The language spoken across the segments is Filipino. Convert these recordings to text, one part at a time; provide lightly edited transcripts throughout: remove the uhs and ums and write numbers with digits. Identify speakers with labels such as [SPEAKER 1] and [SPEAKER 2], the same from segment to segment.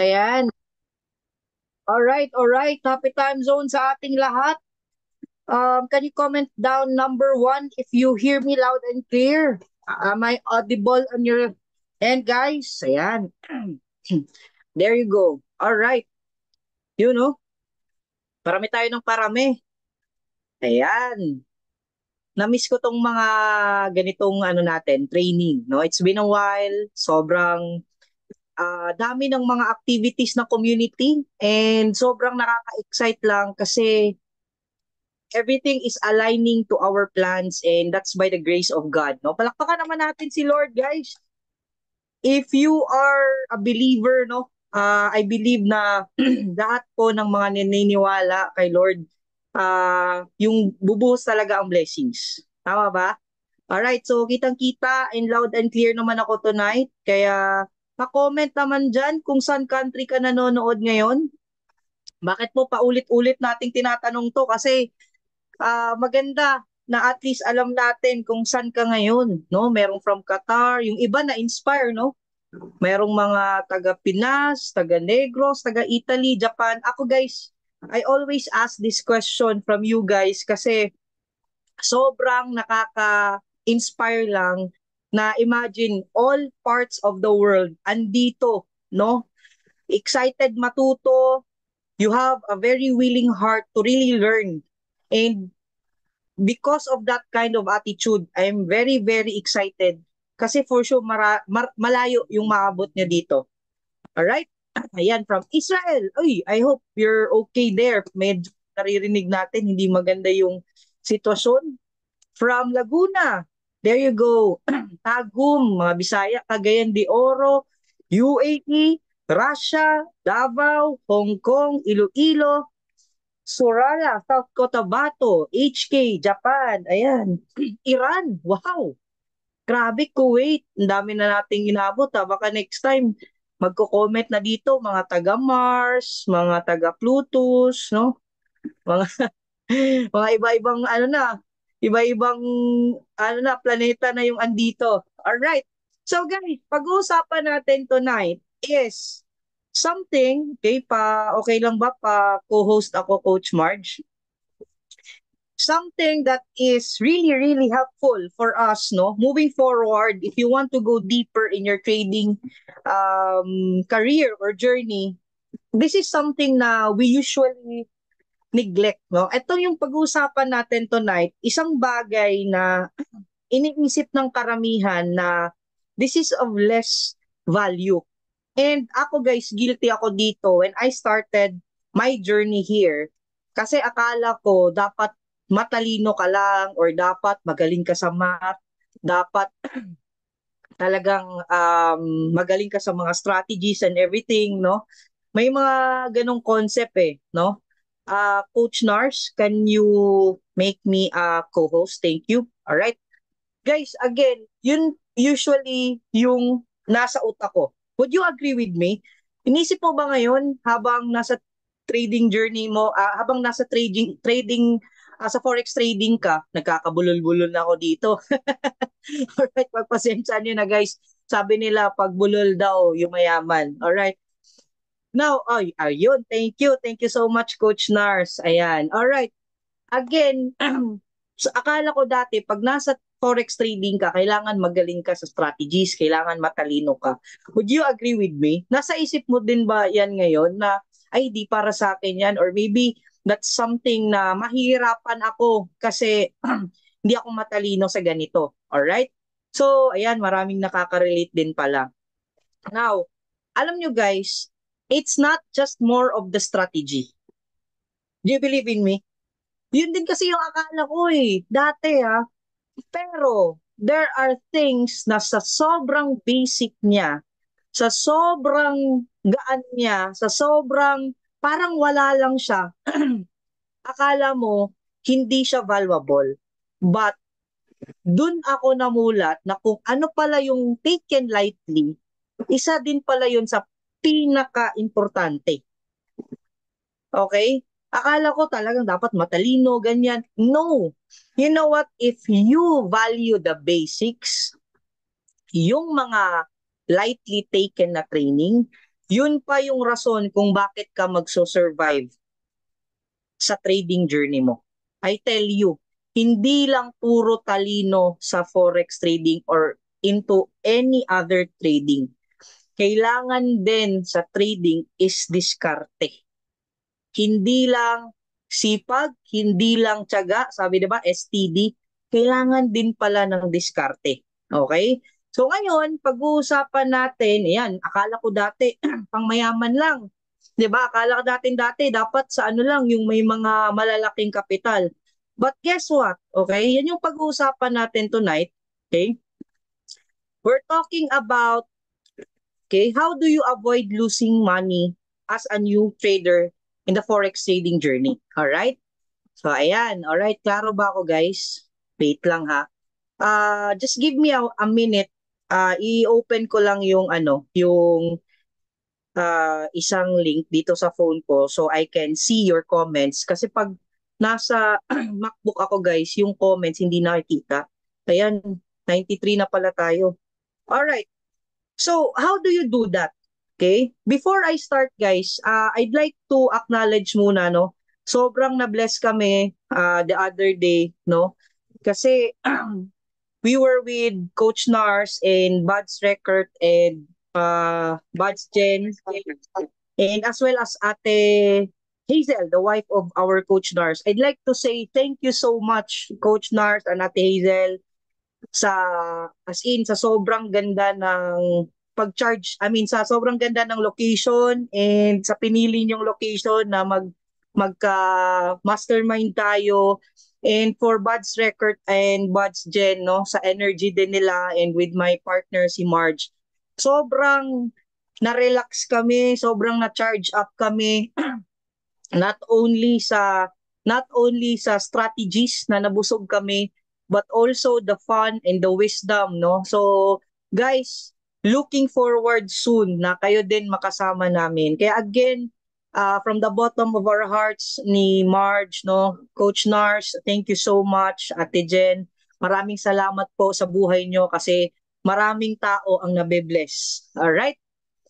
[SPEAKER 1] Ayan. Alright, alright. Happy time zone sa ating lahat. Can you comment down number one if you hear me loud and clear? Am I audible on your end, guys? Ayan. There you go. Alright. You know, parami tayo ng parami. Ayan. Na-miss ko tong mga ganitong natin, training. No? It's been a while. Sobrang dami ng mga activities na community and sobrang nakaka-excite lang kasi everything is aligning to our plans and that's by the grace of God. No? Palakpakan naman natin si Lord, guys. If you are a believer, no, I believe na lahat po ng mga naniniwala kay Lord, yung bubuhos talaga ang blessings. Tama ba? Alright, so kitang-kita and loud and clear naman ako tonight. Kaya pa-comment naman dyan kung saan country ka nanonood ngayon. Bakit po paulit-ulit nating tinatanong to? Kasi maganda na at least alam natin kung saan ka ngayon, no? Merong from Qatar, yung iba na inspire, no? Merong mga taga Pinas, taga Negros, taga Italy, Japan. Ako guys, I always ask this question from you guys kasi sobrang nakaka-inspire lang na imagine all parts of the world andito, no? Excited matuto, you have a very willing heart to really learn. And because of that kind of attitude, I'm very, very excited. Kasi for sure, malayo yung maabot niya dito. Alright? Ayan, from Israel. Uy, I hope you're okay there. Medyo naririnig natin, hindi maganda yung sitwasyon. From Laguna. There you go. Tagum, mga Bisaya, Cagayan de Oro, UAE, Russia, Davao, Hong Kong, Iloilo, Soraya, South Cotabato, HK, Japan, ayan. Iran, wow. Grabe, Kuwait. Ang dami na nating inabot. Baka next time, magko-comment na dito, mga taga Mars, mga taga Plutus, no? Mga, mga iba-ibang, iba-ibang, planeta na yung andito. Alright. So guys, pag-uusapan natin tonight is something, okay lang ba pa co-host ako, Coach Marge? Something that is really, really helpful for us, no? Moving forward, if you want to go deeper in your trading career or journey, this is something na we usually neglect, no? Ito yung pag-uusapan natin tonight, isang bagay na iniisip ng karamihan na this is of less value. And ako guys, guilty ako dito when I started my journey here. Kasi akala ko dapat matalino ka lang or dapat magaling ka sa math, dapat talagang magaling ka sa mga strategies and everything, no? May mga ganong concept no? Coach Nars, can you make me a co-host? Thank you. All right. Guys, again, yun usually yung nasa utak ko. Would you agree with me? Inisip mo ba ngayon habang nasa trading journey mo, habang nasa sa forex trading ka, nagkakabulol-bulol na ako dito. Alright, pagpasensya nyo na guys. Sabi nila, pag bulol daw, yung mayaman. Alright. Now, ayun, thank you. Thank you so much, Coach Nars. Ayan. Alright. Again, so akala ko dati, pag nasa forex trading ka, kailangan magaling ka sa strategies, kailangan matalino ka. Would you agree with me? Nasa isip mo din ba yan ngayon na, ay, di para sa akin yan? Or maybe that's something na mahihirapan ako kasi hindi ako matalino sa ganito. Alright? So, ayan, maraming nakaka-relate din pala. Now, alam nyo guys, it's not just more of the strategy. Do you believe in me? Yun din kasi yung akala ko dati Pero there are things na sa sobrang basic niya, sa sobrang gaan niya, sa sobrang parang wala lang siya, akala mo hindi siya valuable. But dun ako namulat na kung ano pala yung taken lightly, isa din pala yun sa pinaka-importante. Okay? Akala ko talagang dapat matalino, ganyan. No. You know what? If you value the basics, yung mga lightly taken na training, Yun pa yung rason kung bakit ka magso-survive sa trading journey mo. I tell you, hindi lang puro talino sa forex trading or into any other trading. Kailangan din sa trading is diskarte. Hindi lang sipag, hindi lang tiyaga, sabi 'di ba, STD, kailangan din pala ng diskarte. Okay? So ngayon, pag-uusapan natin, ayan, akala ko dati pangmayaman lang. 'Di ba? Akala ko dati dapat sa ano lang yung may mga malalaking kapital. But guess what? Okay? Yan yung pag-uusapan natin tonight. Okay? We're talking about, okay, how do you avoid losing money as a new trader in the forex trading journey? All right? So ayan, all right, klaro ba ako guys? Wait lang ha. Just give me a minute. I-open ko lang yung isang link dito sa phone ko so I can see your comments kasi pag nasa MacBook ako guys, yung comments hindi nakikita. Ayan, 93 na pala tayo. All right. So, how do you do that? Okay? Before I start, guys, I'd like to acknowledge muna, no? Sobrang na-bless kami the other day, no? Kasi we were with Coach Nars and Buds Record and Buds Jen and as well as Ate Hazel, the wife of our Coach Nars. I'd like to say thank you so much, Coach Nars and Ate Hazel, sa as in sa sobrang ganda ng pag-charge, I mean sa sobrang ganda ng location and sa pinili niyong location na magka mastermind tayo and for Buds Record and Buds Gen no sa energy din nila and with my partner si Marge. Sobrang na-relax kami, sobrang na-charge up kami not only sa strategies na nabusog kami but also the fun and the wisdom no. So guys, looking forward soon na kayo din makasama namin. Kaya again, from the bottom of our hearts ni Marge no, Coach Nars, thank you so much. Ate Jen, maraming salamat po sa buhay nyo kasi maraming tao ang nabe-bless. All right?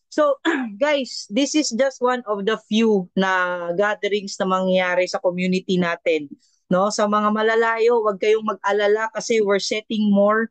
[SPEAKER 1] So, guys, this is just one of the few na gatherings na mangyayari sa community natin. No, sa mga malalayo, wag kayong mag-alala kasi we're setting more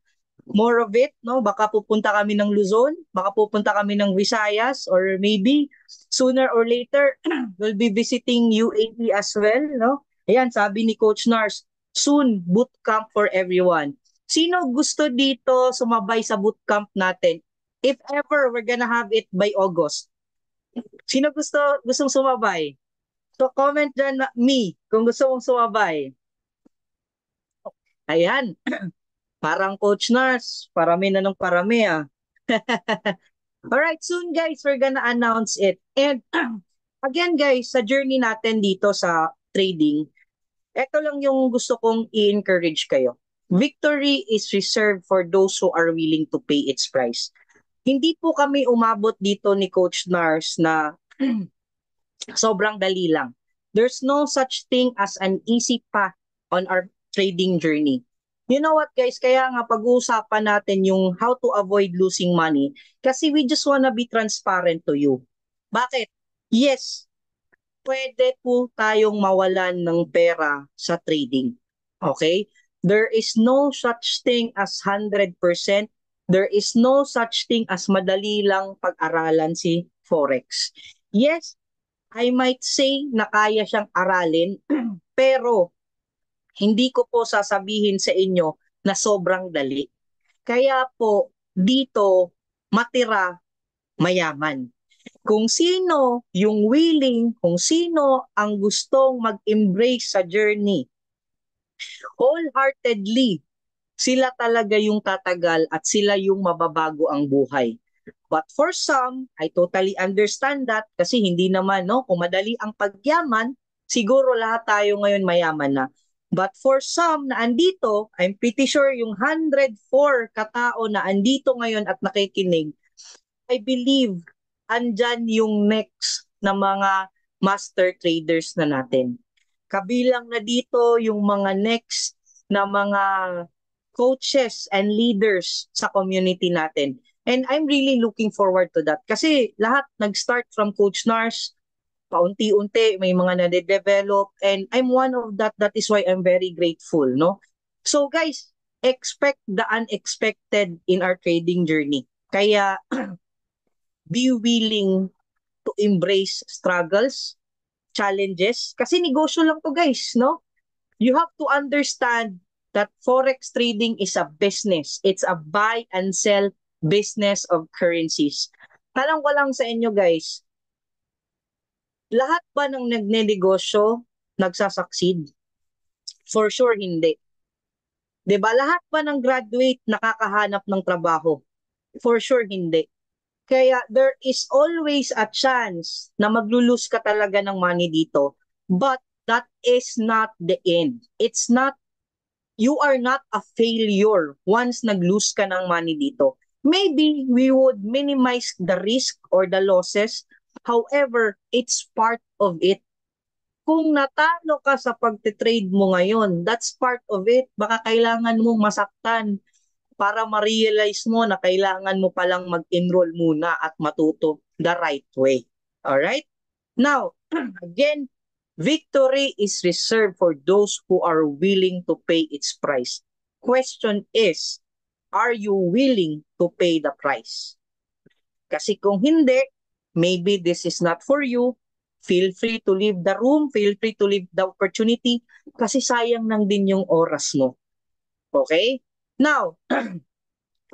[SPEAKER 1] of it, no? Baka pupunta kami ng Luzon, baka pupunta kami ng Visayas or maybe sooner or later we'll be visiting UAE as well, no? Ayan, sabi ni Coach Nars, soon boot camp for everyone. Sino gusto dito sumabay sa boot camp natin? If ever we're gonna have it by August. Sino gustong sumabay? So comment dyan na me kung gusto mong sumabay. Ayan, parang Coach Nars, parami na ng parami ah. Alright, soon guys, we're gonna announce it. And again guys, sa journey natin dito sa trading, ito lang yung gusto kong i-encourage kayo. Victory is reserved for those who are willing to pay its price. Hindi po kami umabot dito ni Coach Nars na sobrang dali lang. There's no such thing as an easy path on our trading journey. You know what guys, kaya nga pag-uusapan natin yung how to avoid losing money kasi we just wanna be transparent to you. Bakit? Yes, pwede po tayong mawalan ng pera sa trading. Okay? There is no such thing as 100%. There is no such thing as madali lang pag-aralan si Forex. Yes, I might say na kaya siyang aralin, pero hindi ko po sasabihin sa inyo na sobrang dali. Kaya po, dito, matira, mayaman. Kung sino yung willing, kung sino ang gustong mag-embrace sa journey, wholeheartedly, sila talaga yung tatagal at sila yung mababago ang buhay. But for some, I totally understand that kasi hindi naman, no, kung madali ang pagyaman, siguro lahat tayo ngayon mayaman na. But for some na andito, I'm pretty sure yung 104 katao na andito ngayon at nakikinig, I believe andyan yung next na mga master traders na natin. Kabilang na dito yung mga next na mga coaches and leaders sa community natin. And I'm really looking forward to that. Kasi lahat nag-start from Coach Nars, paunti-unti may mga nade-develop, and I'm one of that. That is why I'm very grateful, no? So guys, expect the unexpected in our trading journey. Kaya be willing to embrace struggles, challenges, kasi negosyo lang to guys, no? You have to understand that forex trading is a business. It's a buy and sell business of currencies. Tanong ko lang sa inyo guys, lahat ba ng nagnenegosyo nagsasucceed? For sure hindi. 'Di ba? Lahat ba ng graduate nakakahanap ng trabaho? For sure hindi. Kaya there is always a chance na maglulus ka talaga ng money dito. But that is not the end. It's not, you are not a failure once nag-lose ka ng money dito. Maybe we would minimize the risk or the losses. However, it's part of it. Kung natalo ka sa pagtitrade mo ngayon, that's part of it. Baka kailangan mong masaktan para ma-realize mo na kailangan mo palang mag-enroll muna at matuto the right way. Alright? Now, again, victory is reserved for those who are willing to pay its price. Question is, are you willing to pay the price? Kasi kung hindi, maybe this is not for you. Feel free to leave the room, feel free to leave the opportunity kasi sayang lang din yung oras mo. Okay? Now,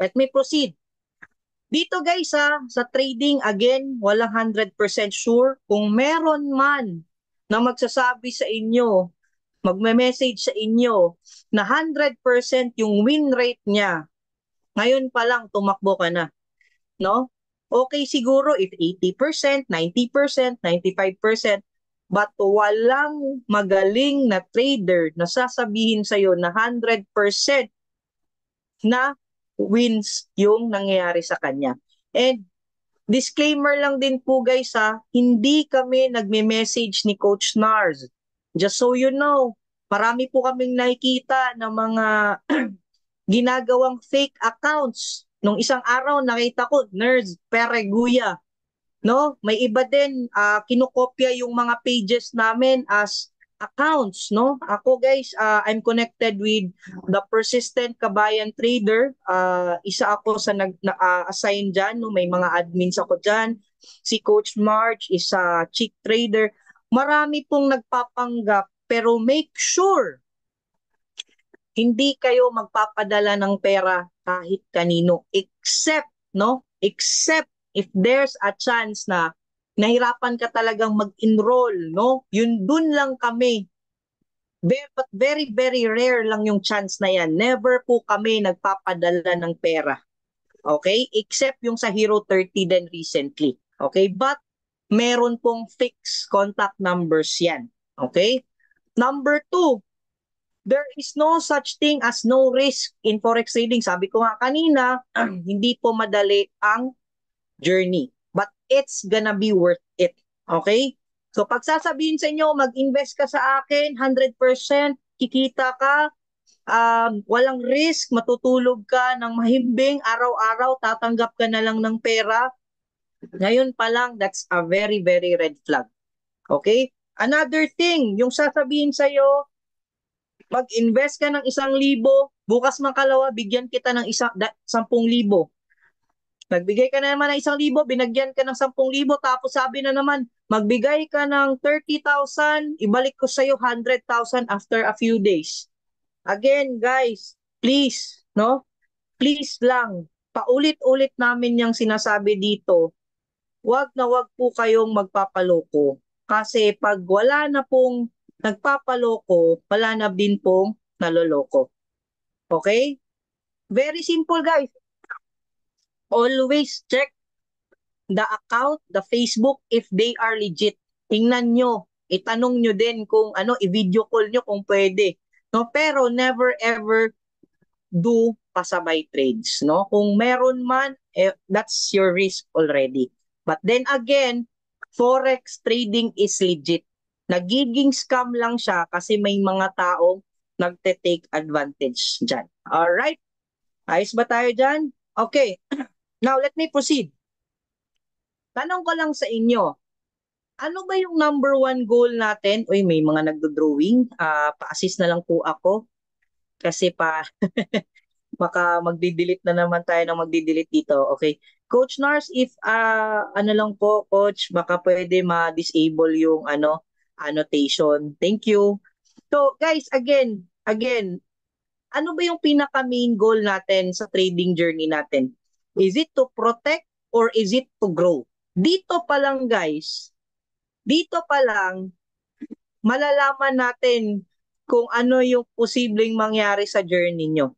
[SPEAKER 1] let me proceed. Dito guys sa trading, again, walang 100% sure. Kung meron man na magsasabi sa inyo, magme-message sa inyo na 100% yung win rate niya, ngayon pa lang tumakbo ka na. No? Okay siguro if 80%, 90%, 95%, but walang magaling na trader na sasabihin sa'yo na 100% na wins yung nangyayari sa kanya. And disclaimer lang din po guys hindi kami nagme-message ni Coach Nars. Just so you know, marami po kaming nakikita ng mga ginagawang fake accounts. Nung isang araw nakita ko, Nerds Pereguya. No? May iba din, kinokopya yung mga pages namin as accounts. No? Ako guys, I'm connected with the Persistent Kabayan Trader. Isa ako sa nag-assign dyan. No? May mga admins ako dyan. Si Coach March is a chick trader. Marami pong nagpapanggap pero make sure hindi kayo magpapadala ng pera kahit kanino except except if there's a chance na nahirapan ka talagang mag-enroll, no? Yun dun lang kami. But very very rare lang yung chance na yan. Never po kami nagpapadala ng pera. Okay? Except yung sa Hero 30 din recently. Okay? But meron pong fixed contact numbers yan. Okay? Number 2, there is no such thing as no risk in forex trading. Sabi ko nga kanina, hindi po madali ang journey. But it's gonna be worth it. Okay? So pag sasabihin sa inyo, mag-invest ka sa akin, 100%, kikita ka, walang risk, matutulog ka ng mahimbing, araw-araw, tatanggap ka na lang ng pera. Ngayon pa lang, that's a very, very red flag. Okay? Another thing, yung sasabihin sa'yo, mag-invest ka ng 1,000, bukas makalawa, bigyan kita ng 10,000. Nagbigay ka na naman ng 1,000, binagyan ka ng 10,000, tapos sabi na naman, magbigay ka ng 30,000, ibalik ko sa'yo 100,000 after a few days. Again, guys, please, no? Please lang, paulit-ulit namin yung sinasabi dito, wag na wag po kayong magpapaloko. Kasi pag wala na pong nagpapaloko, wala na din pong naloloko. Okay? Very simple, guys. Always check the account, the Facebook, if they are legit. Tingnan nyo, itanong nyo din kung i-video call nyo kung pwede. No? Pero never ever do pasabay trades. No? Kung meron man, that's your risk already. But then again, forex trading is legit. Nagiging scam lang siya kasi may mga taong nagte-take advantage dyan. Alright? Ayos ba tayo dyan? Okay. Now, let me proceed. Tanong ko lang sa inyo, ano ba yung number one goal natin? Uy, may mga nagdo-drawing. Pa-assist na lang po ako. Kasi baka magdi-delete na naman tayo ng magdi-delete dito. Okay. Coach Nars, if ano lang po, coach, baka pwede ma-disable yung annotation. Thank you. So, guys, again, ano ba yung pinaka main goal natin sa trading journey natin? Is it to protect or is it to grow? Dito pa lang, guys, dito pa lang malalaman natin kung ano yung posibleng mangyari sa journey nyo.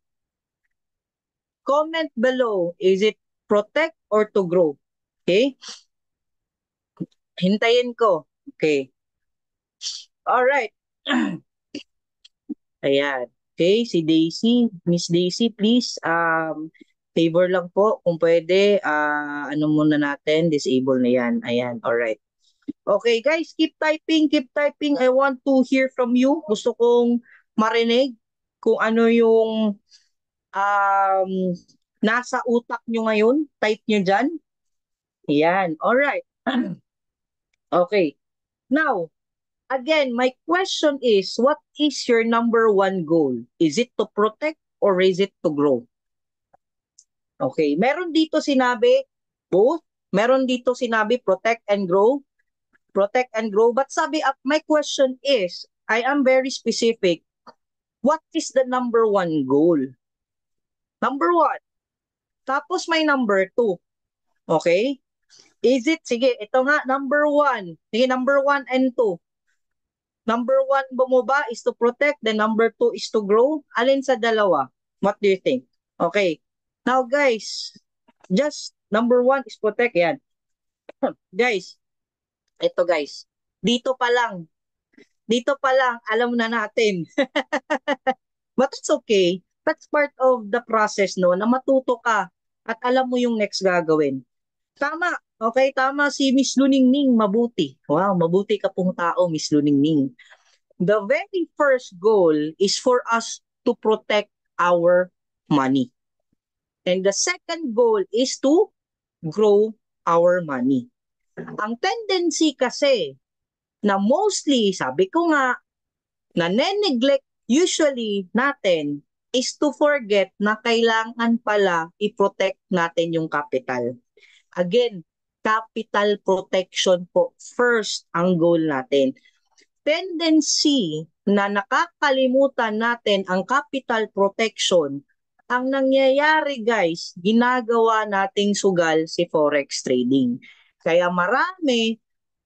[SPEAKER 1] Comment below, is it protect or to grow? Okay? Hintayin ko. Okay. Alright. Ayan. Okay, si Daisy. Miss Daisy, please, favor lang po kung pwede, ano muna natin, disable na yan. Ayan, alright. Okay, guys, keep typing, keep typing. I want to hear from you. Gusto kong marinig kung ano yung um, nasa utak nyo ngayon. Type nyo dyan. Ayan, alright. Okay. Now, again, my question is, what is your number one goal? Is it to protect or is it to grow? Okay, meron dito sinabi both. Meron dito sinabi protect and grow. Protect and grow. But sabi, my question is, I am very specific. What is the number one goal? Number one. Tapos may number two. Okay? Is it, sige, ito nga, number one. Sige, number one and two. Number one mo ba is to protect, then number two is to grow? Alin sa dalawa? What do you think? Okay. Now guys, just number one is protect. Yan. Guys, ito guys. Dito pa lang, alam na natin. But it's okay. That's part of the process, no? Na matuto ka at alam mo yung next gagawin. Tama. Okay, tama si Miss Luningning. Mabuti. Wow, mabuti ka pong tao, Miss Luningning. The very first goal is for us to protect our money. And the second goal is to grow our money. Ang tendency kasi na mostly, sabi ko nga, na neglect usually natin is to forget na kailangan pala i-protect natin yung capital. Again, capital protection po first ang goal natin. Tendency na nakakalimutan natin ang capital protection, ang nangyayari guys, ginagawa nating sugal si forex trading. Kaya marami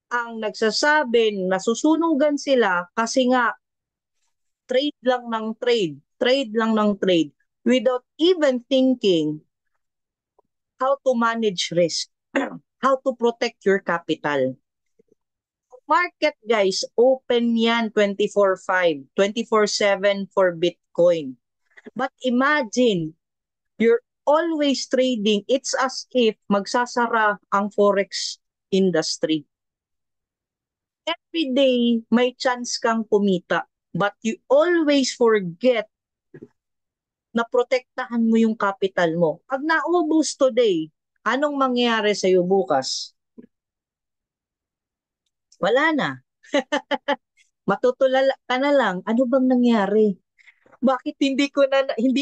[SPEAKER 1] ang nagsasabi na susunugan sila kasi nga trade lang ng trade lang ng trade without even thinking how to manage risk, how to protect your capital. Market guys, open yan 24/5, 24/7 for Bitcoin. But imagine, you're always trading. It's as if magsasara ang forex industry. Every day, may chance kang kumita. But you always forget na protektahan mo yung capital mo. Pag naubos today, anong mangyayari sa'yo bukas? Wala na. Matutulala ka na lang, ano bang nangyari? Bakit hindi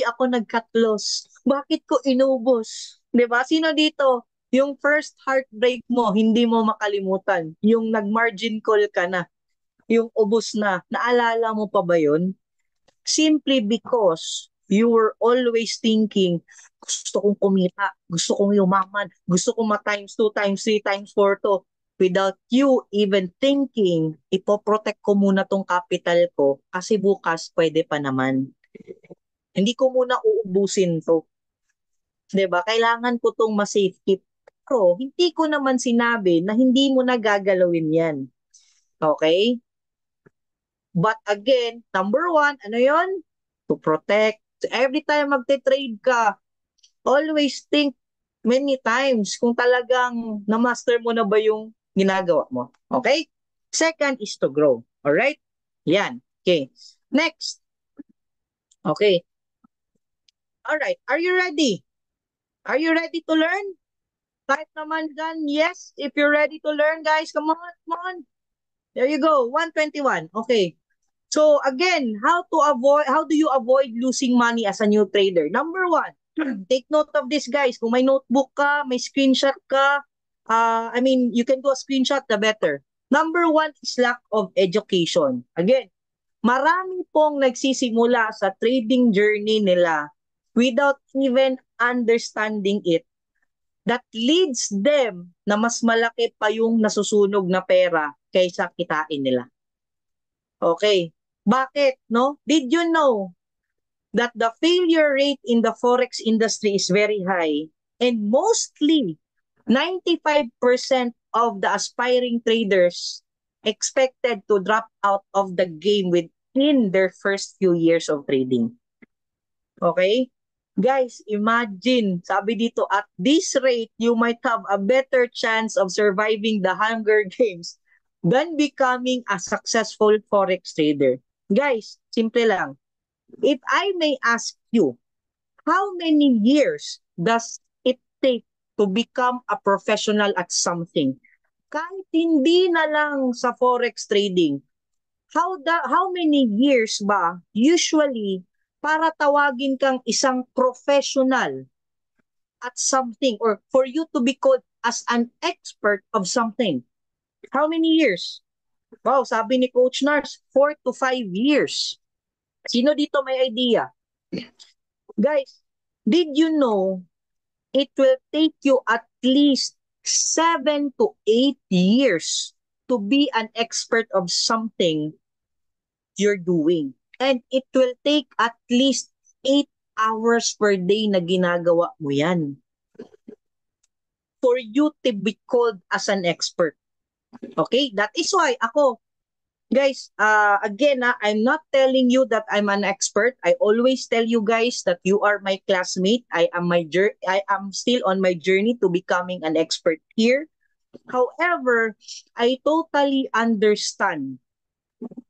[SPEAKER 1] ako nag-cut loss? Bakit ko inubos? 'Di ba? Sino dito? Yung first heartbreak mo, hindi mo makalimutan. Yung nag-margin call ka na, yung ubos na. Naalala mo pa ba 'yun? Simply because you were always thinking, gusto kong kumita, gusto kong yumaman, gusto kong ma-times 2, times 3, times 4 to. Without you even thinking, ipoprotect ko muna tong capital ko kasi bukas pwede pa naman. Hindi ko muna uubusin to. 'Di ba? Kailangan ko tong ma-safe keep. Pero hindi ko naman sinabi na hindi mo na gagalawin yan. Okay? But again, number one, ano yon? To protect. So every time magte-trade ka, always think many times kung talagang na-master mo na ba yung ginagawa mo. Okay? Second is to grow. Alright? Yan. Okay. Next. Okay. Alright. Are you ready? Are you ready to learn? Type naman dyan, yes, if you're ready to learn, guys. Come on, come on. There you go, 121. Okay. So again, how do you avoid losing money as a new trader? Number one, take note of this, guys. Kung may notebook ka, may screenshot ka, you can do a screenshot, the better. Number one is lack of education. Again, marami pong nagsisimula sa trading journey nila without even understanding it. That leads them na mas malaki pa yung nasusunog na pera kaysa kitain nila. Okay. Bakit, no? Did you know that the failure rate in the forex industry is very high and mostly 95% of the aspiring traders expected to drop out of the game within their first few years of trading. Okay? Guys, imagine, sabi dito, at this rate, you might have a better chance of surviving the Hunger Games than becoming a successful forex trader. Guys, simple lang. If I may ask you, how many years does it take to become a professional at something? Kahit hindi na lang sa forex trading, how many years ba usually para tawagin kang isang professional at something or for you to be called as an expert of something? How many years? Wow, sabi ni Coach Nars, 4 to 5 years. Sino dito may idea? Guys, did you know it will take you at least 7 to 8 years to be an expert of something you're doing? And it will take at least 8 hours per day na ginagawa mo yan for you to be called as an expert. Okay? That is why ako, guys, again, I'm not telling you that I'm an expert. I always tell you guys that you are my classmate. I am still on my journey to becoming an expert here. However, I totally understand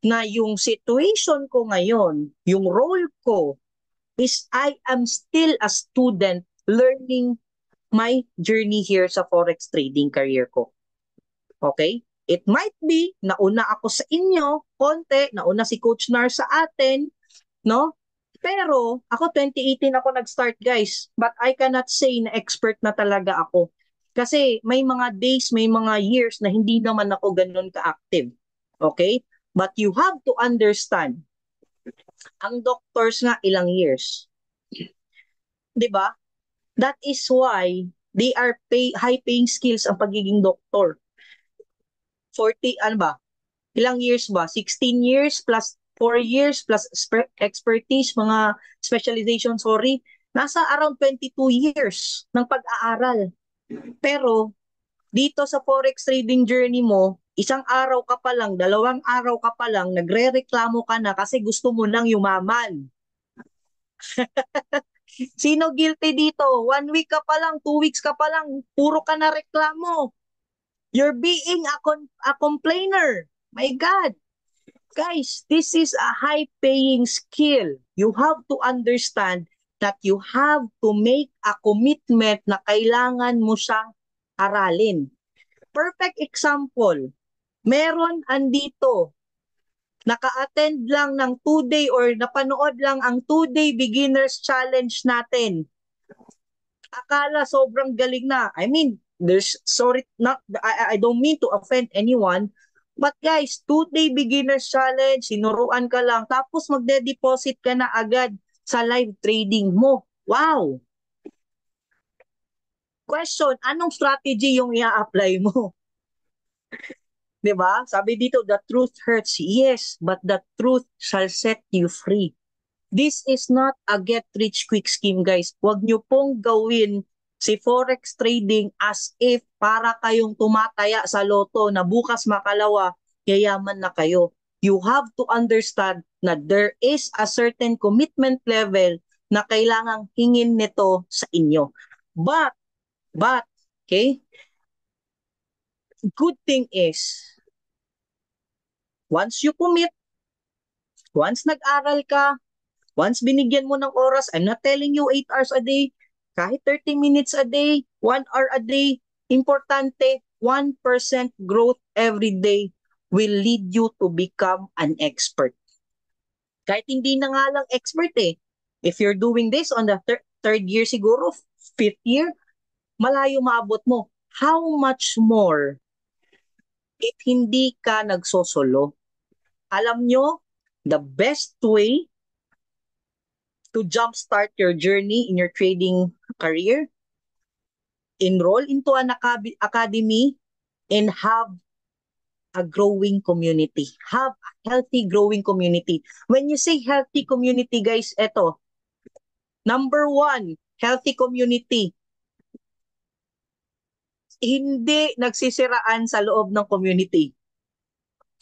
[SPEAKER 1] na yung situation ko ngayon, yung role ko is I am still a student learning my journey here sa forex trading career ko. Okay? It might be, nauna ako sa inyo, konti, nauna si Coach Nar sa atin, no? Pero, ako 2018 ako nag-start, guys. But I cannot say na expert na talaga ako. Kasi may mga days, may mga years na hindi naman ako ganun ka-active. Okay? But you have to understand, ang doctors nga ilang years. 'Di ba? That is why they are high-paying skills ang pagiging doktor. 40, ano ba? Ilang years ba? 16 years plus 4 years plus expertise, mga specialization, sorry. Nasa around 22 years ng pag-aaral. Pero dito sa forex trading journey mo, isang araw ka pa lang, 2 araw ka pa lang, nagre-reklamo ka na kasi gusto mo nang yumaman. Sino guilty dito? 1 week ka pa lang, 2 weeks ka pa lang, puro ka na reklamo. You're being a complainer. My God. Guys, this is a high-paying skill. You have to understand that you have to make a commitment na kailangan mo siyang aralin. Perfect example, meron andito, naka-attend lang ng 2-day or napanood lang ang 2-day beginners challenge natin. Akala sobrang galing na. I mean, I don't mean to offend anyone, but guys, 2-day beginners challenge, sinuruan ka lang, tapos magde-deposit ka na agad sa live trading mo. Wow! Question, anong strategy yung i-apply mo? 'Di ba? Sabi dito, the truth hurts. Yes, but the truth shall set you free. This is not a get-rich-quick scheme, guys. Huwag nyo pong gawin si forex trading as if para kayong tumataya sa loto na bukas makalawa, yayaman na kayo. You have to understand na there is a certain commitment level na kailangang hingin nito sa inyo. But, okay, good thing is, once you commit, once nag-aral ka, once binigyan mo ng oras, I'm not telling you 8 hours a day, kahit 30 minutes a day, 1 hour a day, Importante, 1% growth every day will lead you to become an expert. Kahit hindi na nga lang expert eh. If you're doing this on the third year siguro, fifth year, malayo maabot mo. How much more if hindi ka nagsosolo? Alam nyo, the best way to jumpstart your journey in your trading career, enroll into an academy and have a growing community. Have a healthy growing community. When you say healthy community, guys, eto, number one, healthy community. Hindi nagsisiraan sa loob ng community.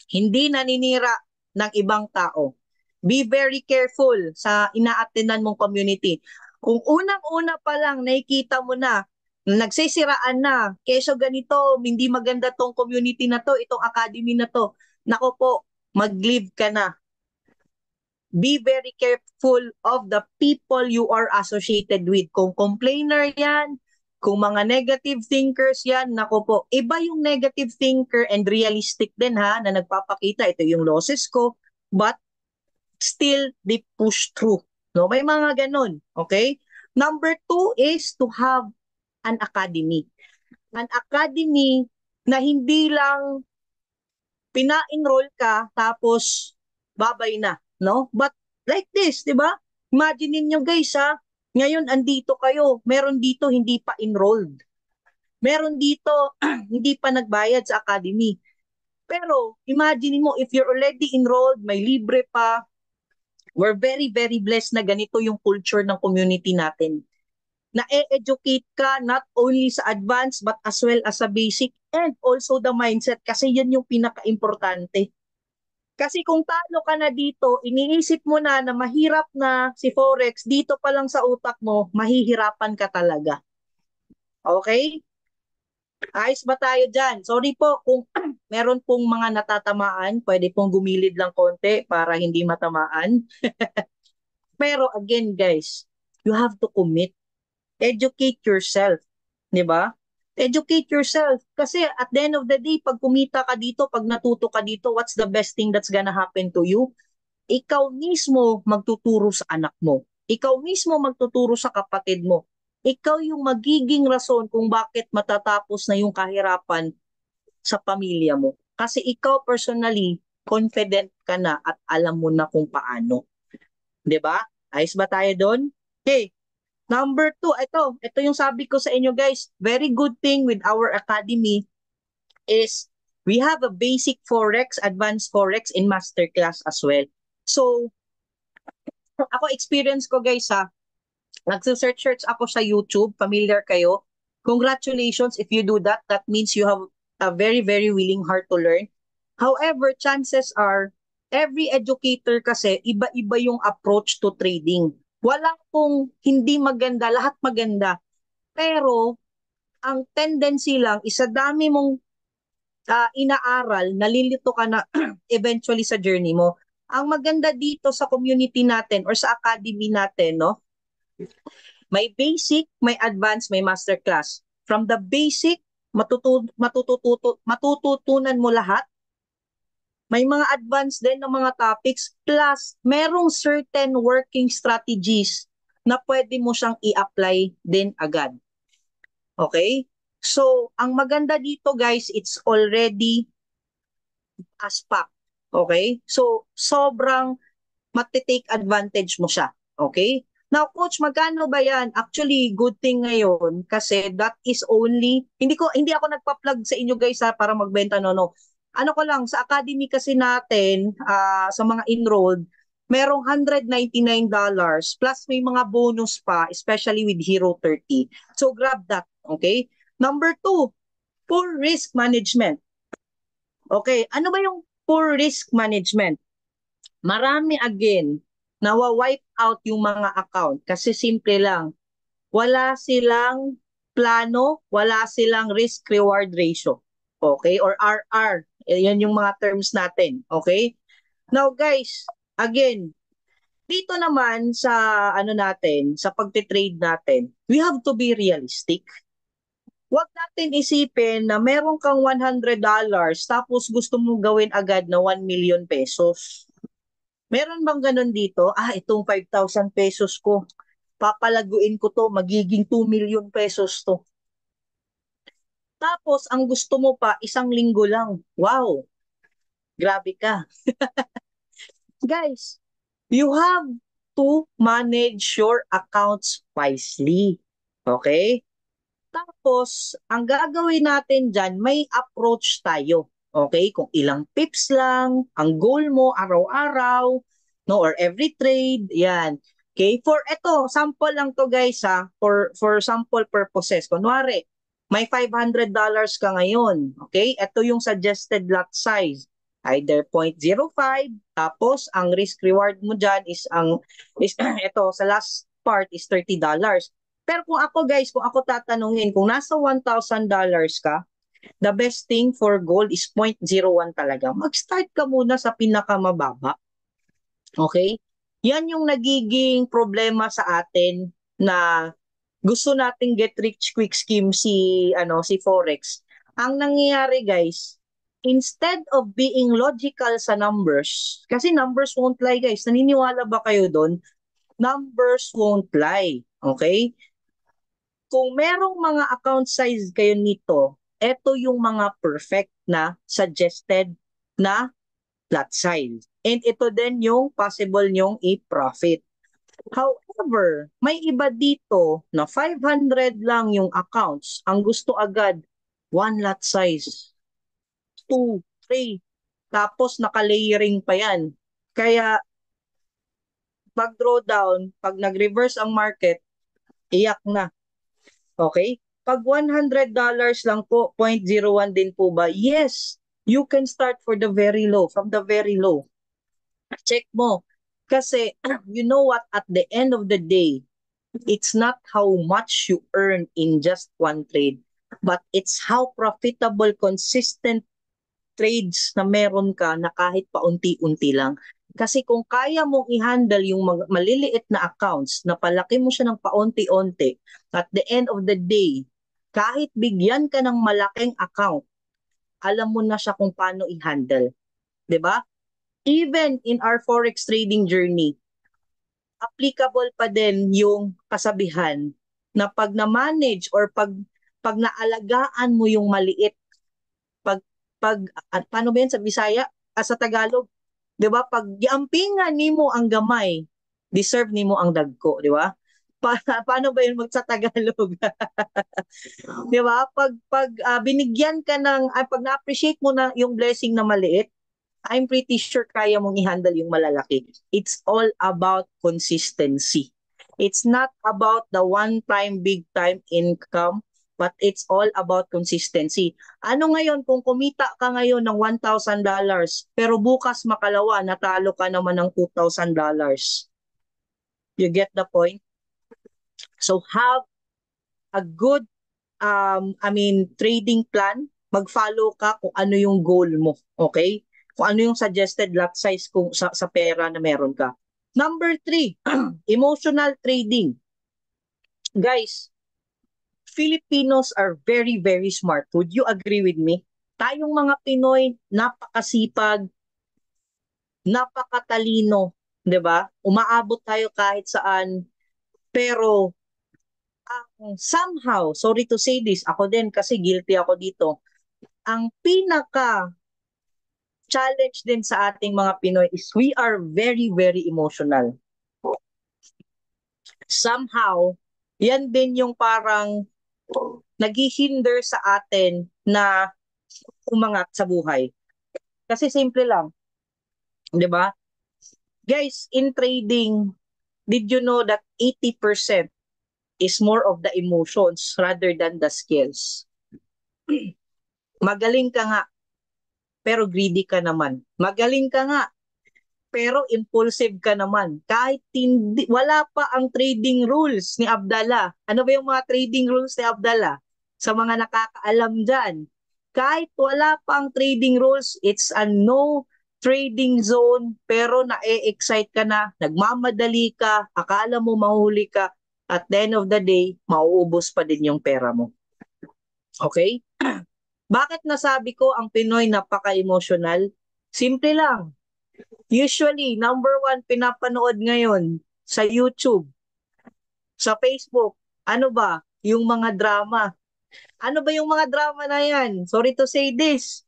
[SPEAKER 1] Hindi naninira ng ibang tao. Be very careful sa ina-attendan mong community. Kung unang-una pa lang nakikita mo na nagsisiraan na, keso ganito, hindi maganda tong community na to, itong academy na to, nako po, mag-leave ka na. Be very careful of the people you are associated with. Kung complainer yan, kung mga negative thinkers yan, nako po, iba yung negative thinker and realistic din ha, na nagpapakita, ito yung losses ko, but still they push through. No, may mga ganun, okay? Number two is to have an academy. An academy na hindi lang pina-enroll ka tapos babay na, no? But like this, 'di ba? Imagine niyo guys ha, ngayon andito kayo, meron dito hindi pa enrolled. Meron dito hindi pa nagbayad sa academy. Pero imagine mo if you're already enrolled, may libre pa. We're very very blessed na ganito yung culture ng community natin. Na-educate ka not only sa advanced but as well as sa basic and also the mindset kasi yan yung pinaka-importante. Kasi kung talo ka na dito, iniisip mo na na mahirap na si Forex, dito pa lang sa utak mo, mahihirapan ka talaga. Okay? Ayos ba tayo dyan? Sorry po kung meron pong mga natatamaan, pwede pong gumilid lang konti para hindi matamaan. Pero again guys, you have to commit. Educate yourself. 'Di ba? Educate yourself. Kasi at the end of the day, pag kumita ka dito, pag natuto ka dito, what's the best thing that's gonna happen to you? Ikaw mismo magtuturo sa anak mo. Ikaw mismo magtuturo sa kapatid mo. Ikaw yung magiging rason kung bakit matatapos na yung kahirapan sa pamilya mo. Kasi ikaw personally, confident ka na at alam mo na kung paano. 'Di ba? Ayos ba tayo doon? Okay. Number two, ito yung sabi ko sa inyo guys, very good thing with our academy is we have a basic Forex, advanced Forex, and masterclass as well. So, ako experience ko guys ha, nagsisearch ako sa YouTube, familiar kayo. Congratulations if you do that. That means you have a very, very willing heart to learn. However, chances are, every educator kasi, iba-iba yung approach to trading. Walang kung hindi maganda, lahat maganda. Pero, ang tendency lang, isa dami mong inaaral, nalilito ka na eventually sa journey mo. Ang maganda dito sa community natin or sa academy natin, no? May basic, may advanced, may masterclass. From the basic, matututunan mo lahat. May mga advanced din ng mga topics plus merong certain working strategies na pwede mo siyang i-apply din agad. Okay? So, ang maganda dito guys, it's already as packed. Okay? So, sobrang matitake advantage mo siya. Okay? Now, coach, magkano ba yan? Actually, good thing ngayon kasi that is only, hindi ako nagpa-plug sa inyo guys ha, para magbenta, no. Ano ko lang, sa academy kasi natin, sa mga enrolled, merong $199 plus may mga bonus pa, especially with Hero 30. So, grab that. Okay? Number two, poor risk management. Okay, ano ba yung poor risk management? Marami again, nawa-wipe out yung mga account kasi simple lang. Wala silang plano, wala silang risk-reward ratio. Okay? Or RR. Yan yung mga terms natin. Okay? Now guys, again, dito naman sa ano natin, sa pagte-trade natin, we have to be realistic. Huwag natin isipin na meron kang $100 tapos gusto mong gawin agad na 1 million pesos. Meron bang ganun dito? Itong 5,000 pesos ko, papalaguin ko to, magiging 2 million pesos to. Tapos, ang gusto mo pa, 1 linggo lang. Wow, grabe ka. Guys, you have to manage your accounts wisely. Okay? Tapos, ang gagawin natin dyan, may approach tayo. Okay? Kung ilang pips lang, ang goal mo araw-araw, no, or every trade, yan. Okay? For ito, sample lang to guys ha, for sample purposes. Kunwari, may $500 ka ngayon. Okay? Ito yung suggested lot size. Either 0.05, tapos ang risk reward mo dyan is ito, sa last part is $30. Pero kung ako guys, kung ako tatanungin, kung nasa $1,000 ka, the best thing for gold is 0.01 talaga. Mag-start ka muna sa pinakamababa. Okay? Yan yung nagiging problema sa atin na gusto nating get rich quick scheme si Forex. Ang nangyayari guys, instead of being logical sa numbers, kasi numbers won't lie guys. Naniniwala ba kayo doon? Numbers won't lie. Okay? Kung merong mga account size kayo nito, ito yung mga perfect na suggested na lot size. And ito din yung possible nyong i-profit. However, may iba dito na 500 lang yung accounts. Ang gusto agad, one lot size, 2, 3, tapos naka-layering pa yan. Kaya pag drawdown, pag nag-reverse ang market, iyak na. Okay? Pag $100 lang po, 0.01 din po ba? Yes, you can start for the very low, from the very low. Check mo. Kasi, you know what, at the end of the day, it's not how much you earn in just one trade, but it's how profitable, consistent trades na meron ka na kahit paunti-unti lang. Kasi kung kaya mong i-handle yung maliliit na accounts, na palaki mo siya ng paunti-unti, at the end of the day, kahit bigyan ka ng malaking account, alam mo na siya kung paano i-handle. 'Di ba? Even in our forex trading journey, applicable pa din yung kasabihan na pag na-manage or pag naalagaan mo yung maliit, paano ba yan sa Bisaya? Sa Tagalog, 'di ba? Pag giampingan nimo ang gamay, deserve nimo ang dagko, 'di ba? Paano ba yun sa Tagalog? 'Di ba? Pag binigyan ka pag na-appreciate mo na yung blessing na maliit, I'm pretty sure kaya mong i-handle yung malalaki. It's all about consistency. It's not about the one-time, big-time income, but it's all about consistency. Ano ngayon kung kumita ka ngayon ng $1,000, pero bukas makalawa, natalo ka naman ng $2,000? You get the point? So have a good trading plan. Mag-follow ka kung ano yung goal mo, okay? Kung ano yung suggested lot size kung sa pera na meron ka. Number 3, emotional trading. Guys, Filipinos are very, very smart. Would you agree with me? Tayong mga Pinoy, napakasipag, napakatalino, 'di ba? Umaabot tayo kahit saan. Pero somehow, sorry to say this, ako din kasi guilty ako dito. Ang pinaka challenge din sa ating mga Pinoy is we are very, very emotional. Somehow, yan din yung parang naghihinder sa atin na umangat sa buhay. Kasi simple lang, di ba? Guys, in trading, did you know that 80% is more of the emotions rather than the skills? Magaling ka nga, pero greedy ka naman. Magaling ka nga, pero impulsive ka naman. Kahit wala pa ang trading rules ni Abdallah. Ano ba yung mga trading rules ni Abdallah? Sa mga nakakaalam dyan. Kahit wala pa ang trading rules, it's a no trading zone, pero na-excite ka na, nagmamadali ka, akala mo mahuli ka, at the end of the day, mauubos pa din yung pera mo. Okay? Bakit nasabi ko ang Pinoy napaka-emotional? Simple lang. Usually, number one pinapanood ngayon sa YouTube, sa Facebook, ano ba? Yung mga drama. Ano ba yung mga drama na yan? Sorry to say this.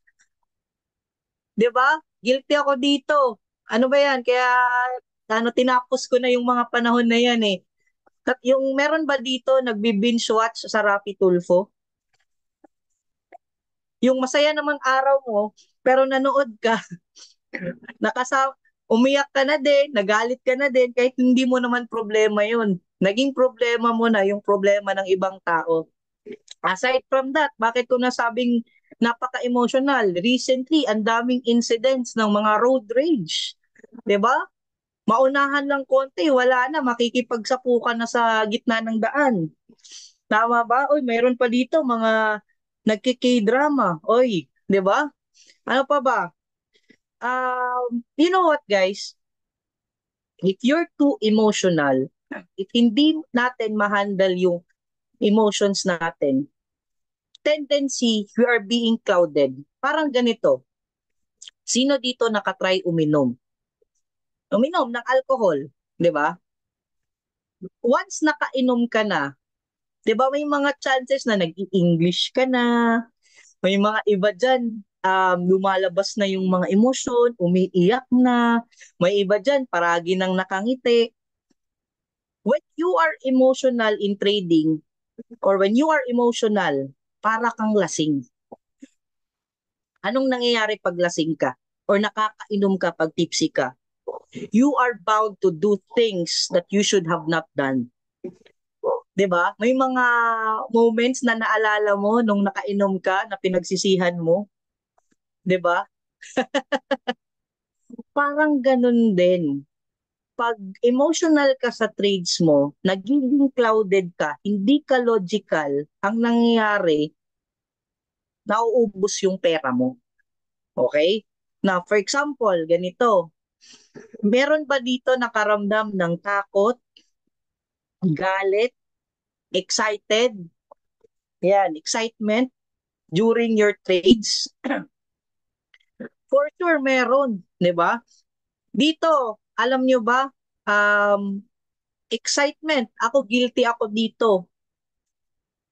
[SPEAKER 1] 'Di ba? Guilty ako dito. Ano ba yan? Kaya tinapos ko na yung mga panahon na yan eh. Yung meron ba dito nagbi-binge watch sa Rapi Tulfo? Yung masaya namang araw mo, pero nanood ka, nakasa umiyak ka na din, nagalit ka na din, kahit hindi mo naman problema yun. Naging problema mo na yung problema ng ibang tao. Aside from that, bakit ko nasabing napaka-emotional? Recently, ang daming incidents ng mga road rage. 'Di ba? Maunahan lang konti, wala na, makikipagsapukan na sa gitna ng daan. Tama ba? Oy, mayroon pa dito mga nagki-K-drama. Oy, 'di ba? Ano pa ba? You know what, guys? If you're too emotional, if hindi natin ma-handle yung emotions natin, tendency, we are being clouded. Parang ganito. Sino dito nakatry uminom? Uminom ng alcohol, 'di ba? Once nakainom ka na, 'di ba may mga chances na nag-i-English ka na, may mga iba diyan lumalabas na yung mga emosyon, umiiyak na, may iba diyan paragi nang nakangiti. When you are emotional in trading or when you are emotional, para kang lasing. Anong nangyayari pag lasing ka or nakakainom ka pag tipsy ka? You are bound to do things that you should have not done. 'Di ba? May mga moments na naalala mo nung nakainom ka na pinagsisihan mo, 'di ba? Parang ganun din. Pag emotional ka sa trades mo, nagiging clouded ka, hindi ka logical, ang nangyayari, nauubos yung pera mo. Okay? Na for example, ganito, meron ba dito nakaramdam ng takot, galit, excited? Yan, excitement during your trades? For sure meron, 'di ba? Dito, alam nyo ba, um, excitement, ako guilty ako dito.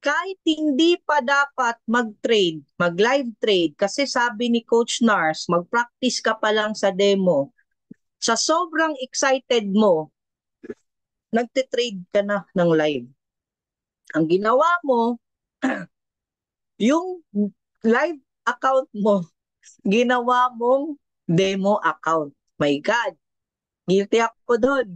[SPEAKER 1] Kahit hindi pa dapat mag-trade, mag-live trade, kasi sabi ni Coach Nars, mag-practice ka pa lang sa demo. Sa sobrang excited mo, nagte-trade ka na ng live. Ang ginawa mo, yung live account mo, ginawa mong demo account. My God, guilty ako doon.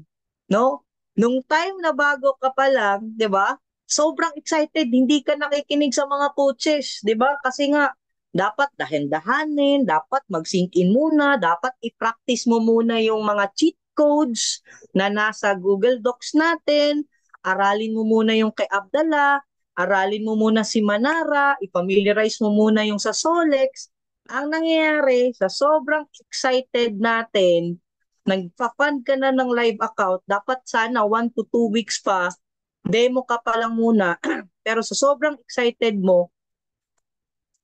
[SPEAKER 1] No? Nung time na bago ka pa lang, 'di ba? Sobrang excited, hindi ka nakikinig sa mga coaches, 'di ba? Kasi nga dapat dahan-dahanin, dapat mag-sink in muna, dapat i-practice mo muna yung mga cheat codes na nasa Google Docs natin. Aralin mo muna yung kay Abdallah, aralin mo muna si Manara, i-familiarize mo muna yung sa Solex. Ang nangyayari, sa sobrang excited natin, nagpa-fund ka na ng live account, dapat sana 1 to 2 weeks pa, demo ka pa lang muna. Pero sa sobrang excited mo,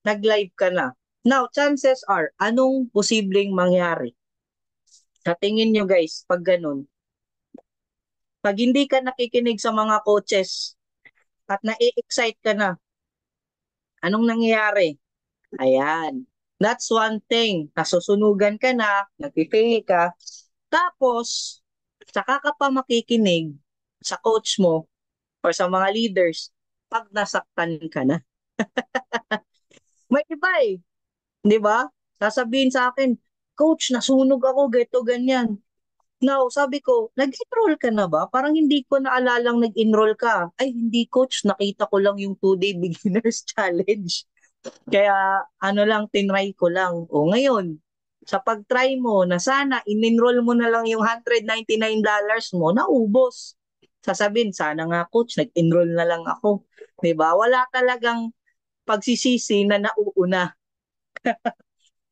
[SPEAKER 1] nag-live ka na. Now, chances are, anong posibleng mangyari? Sa tingin nyo guys, pag ganun, pag hindi ka nakikinig sa mga coaches at na-excite ka na, anong nangyayari? Ayan. That's one thing. Nasusunugan ka na, nag-fail ka. Tapos, saka ka pa makikinig sa coach mo or sa mga leaders pag nasaktan ka na. May iba eh. Di ba? Sasabihin sa akin, Coach, nasunog ako, geto, ganyan. Now, sabi ko, nag-enroll ka na ba? Parang hindi ko naalalang nag-enroll ka. Ay, hindi coach, nakita ko lang yung 2-day beginners challenge. Kaya ano lang, tinry ko lang. O ngayon, sa pag-try mo na sana in-enroll mo na lang yung $199 mo, naubos. Sasabihin, sana nga coach, nag-enroll na lang ako. 'Di ba? Wala talagang pagsisisi na nauuna.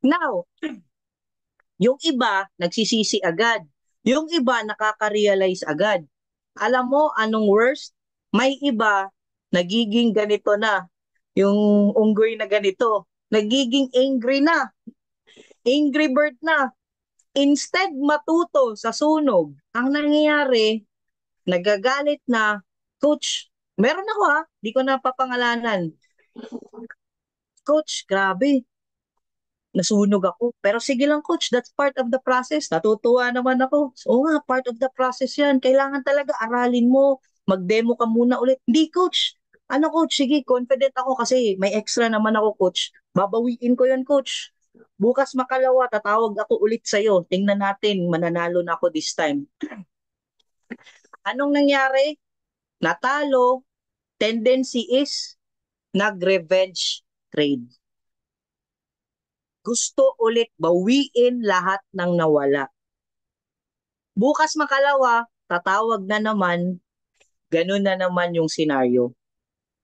[SPEAKER 1] Now, yung iba, nagsisisi agad. Yung iba, nakaka-realize agad. Alam mo, anong worst? May iba, nagiging ganito na. yung unggoy na ganito, nagiging angry na, angry bird na. Instead matuto sa sunog, ang nangyayari, nagagalit na, coach, meron ako ha, di ko na papangalanan. Coach, grabe, nasunog ako. Pero sige lang coach, that's part of the process. Natutuwa naman ako. Oo nga, part of the process yan. Kailangan talaga aralin mo. Mag-demo ka muna ulit. Hindi coach. Ano coach, sige, confident ako kasi may extra naman ako coach. Babawiin ko yan coach. Bukas makalawa, tatawag ako ulit sa'yo. Tingnan natin, mananalo na ako this time. Anong nangyari? Natalo. Tendency is nag-revenge trade. Gusto ulit bawiin lahat ng nawala. Bukas makalawa, tatawag na naman, ganun na naman yung senaryo.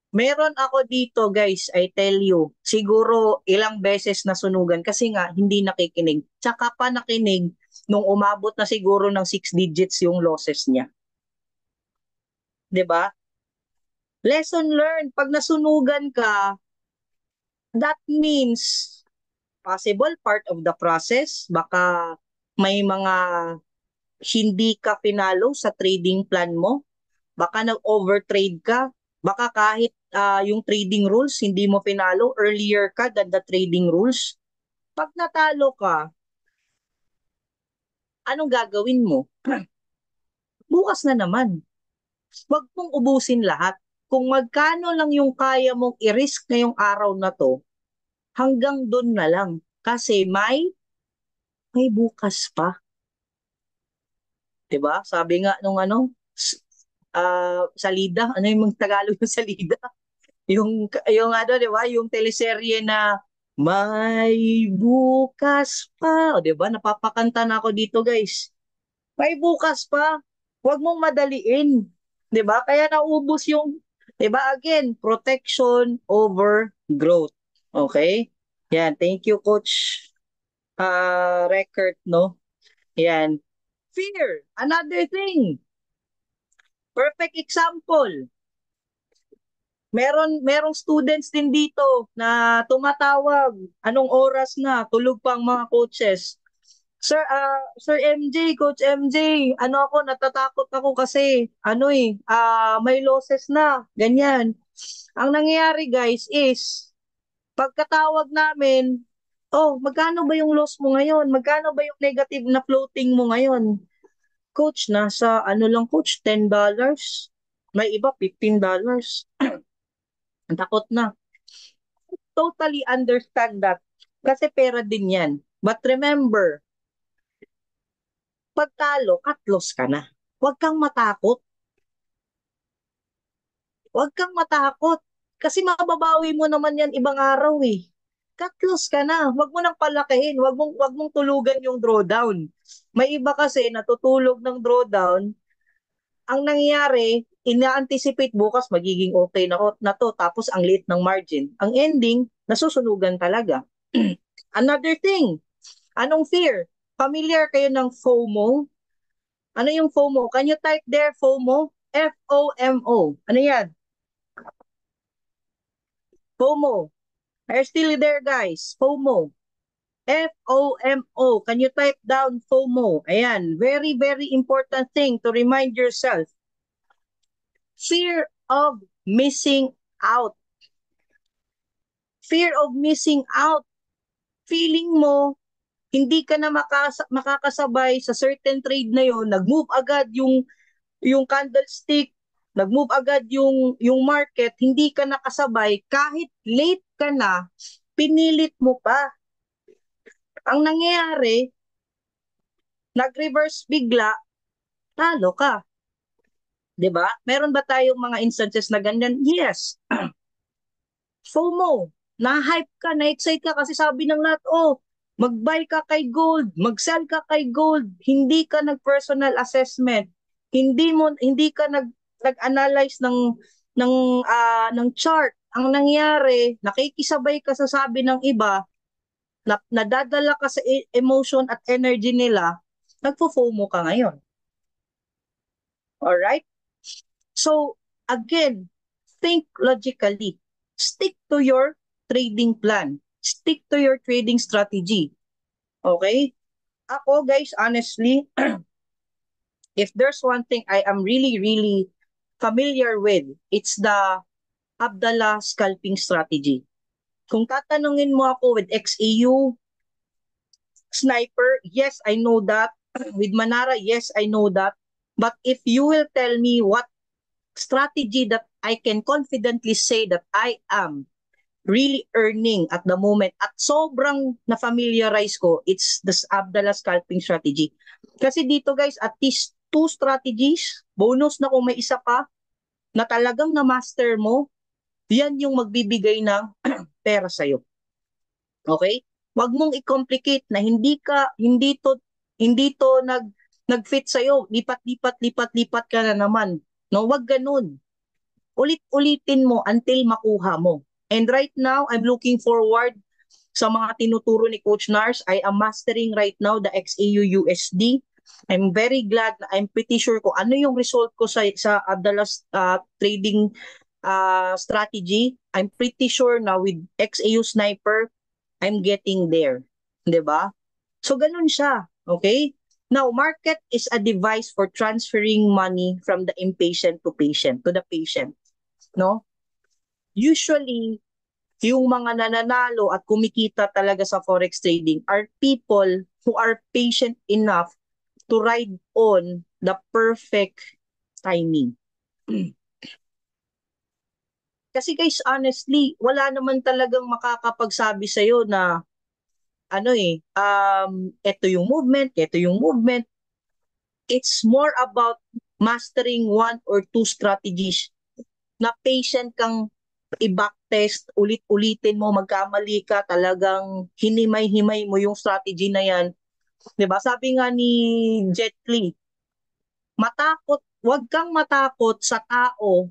[SPEAKER 1] Meron ako dito guys, I tell you, siguro ilang beses na sunugan kasi nga hindi nakikinig. Tsaka pa nakinig nung umabot na siguro ng 6 digits yung losses niya. 'Di ba? Lesson learned, pag nasunugan ka, that means possible part of the process, baka may mga hindi ka pinalo sa trading plan mo, baka nag-overtrade ka, baka kahit yung trading rules hindi mo pinalo earlier ka than the trading rules. Pag natalo ka, anong gagawin mo? Bukas na naman. Huwag mong ubusin lahat. Kung magkano lang yung kaya mong i-risk ngayong araw na to, hanggang doon na lang. Kasi may bukas pa. 'Di ba? Sabi nga nung salida, ano yung Tagalog ng salida? Yung ano, 'di ba? Yung teleserye na may bukas pa. O 'di ba? Napapakanta na ako dito, guys. May bukas pa. Huwag mong madaliin. 'Di ba? Kaya naubos yung 'di ba? Again, protection over growth. Okay? Yan, thank you coach. Record, no? Yan. Fear, another thing. Perfect example. Merong students din dito na tumatawag. Anong oras na? Tulog pa ang mga coaches. Sir MJ, Coach MJ, ano ako, natatakot ako kasi, may losses na, ganyan. Ang nangyayari guys is, pagkatawag namin, oh, magkano ba yung loss mo ngayon? Magkano ba yung negative na floating mo ngayon? Coach, nasa ano lang coach, $10. May iba, $15. Ang takot na. Totally understand that. Kasi pera din yan. But remember, pag talo, cut loss ka na. Huwag kang matakot. Huwag kang matakot. Kasi mababawi mo naman yan ibang araw eh. Cut loss ka na. Huwag mo nang palakihin. Huwag mong tulugan yung drawdown. May iba kasi natutulog ng drawdown. Ang nangyayari, ina-anticipate bukas magiging okay na to. Tapos ang liit ng margin. Ang ending, nasusunugan talaga. Another thing, anong fear? Familiar kayo ng FOMO? Ano yung FOMO? Can you type there FOMO? FOMO. Ano yan? FOMO. Are you still there guys? FOMO. FOMO. Can you type down FOMO? Ayan. Very, very important thing to remind yourself. Fear of missing out. Fear of missing out. Feeling mo, hindi ka na makakasabay sa certain trade na yon, nag-move agad yung candlestick, nag-move agad yung market, hindi ka nakasabay, kahit late ka na, pinilit mo pa. Ang nangyayari, nag-reverse bigla, talo ka. 'Di ba? Meron ba tayong mga instances na ganyan? Yes. FOMO, na-hype ka, na-excite ka kasi sabi ng lahat, oh, mag-buy ka kay gold, mag-sell ka kay gold, hindi ka nag-personal assessment, hindi ka nag-analyze ng chart. Ang nangyari, nakikisabay ka sa sabi ng iba, nadadala ka sa emotion at energy nila, nagfo-FOMO ka ngayon. Alright? So, again, think logically. stick to your trading plan. Stick to your trading strategy. Okay? Ako guys, honestly, if there's one thing I am really, really familiar with, it's the Abdallah scalping strategy. Kung tatanungin mo ako with XAU, Sniper, yes, I know that. With Manara, yes, I know that. But if you will tell me what strategy that I can confidently say that I am really earning at the moment at sobrang na-familiarize ko, it's the Abdallah scalping strategy. Kasi dito guys, at least two strategies, bonus na kung may isa pa, na talagang na-master mo, yan yung magbibigay ng pera sa'yo. Okay? Huwag mong i-complicate na hindi to nag-fit sa'yo. Lipat-lipat ka na naman. No, wag ganun. Ulit-ulitin mo until makuha mo. And right now, I'm looking forward sa mga tinuturo ni Coach Nars. I am mastering right now the XAU USD. I'm very glad na I'm pretty sure kung ano yung result ko sa Abdallah trading strategy. I'm pretty sure na with XAU Sniper, I'm getting there. 'Di ba? So ganun siya, okay? Now, market is a device for transferring money from the impatient to the patient, no? Usually, yung mga nananalo at kumikita talaga sa forex trading are people who are patient enough to ride on the perfect timing. Kasi guys, honestly, wala naman talagang makakapagsabi sa'yo na ito yung movement. It's more about mastering one or two strategies na patient kang i-backtest, ulit-ulitin mo, magkamali ka, talagang hinimay-himay mo yung strategy na yan. 'Di ba? Sabi nga ni Jet Li, wag kang matakot sa tao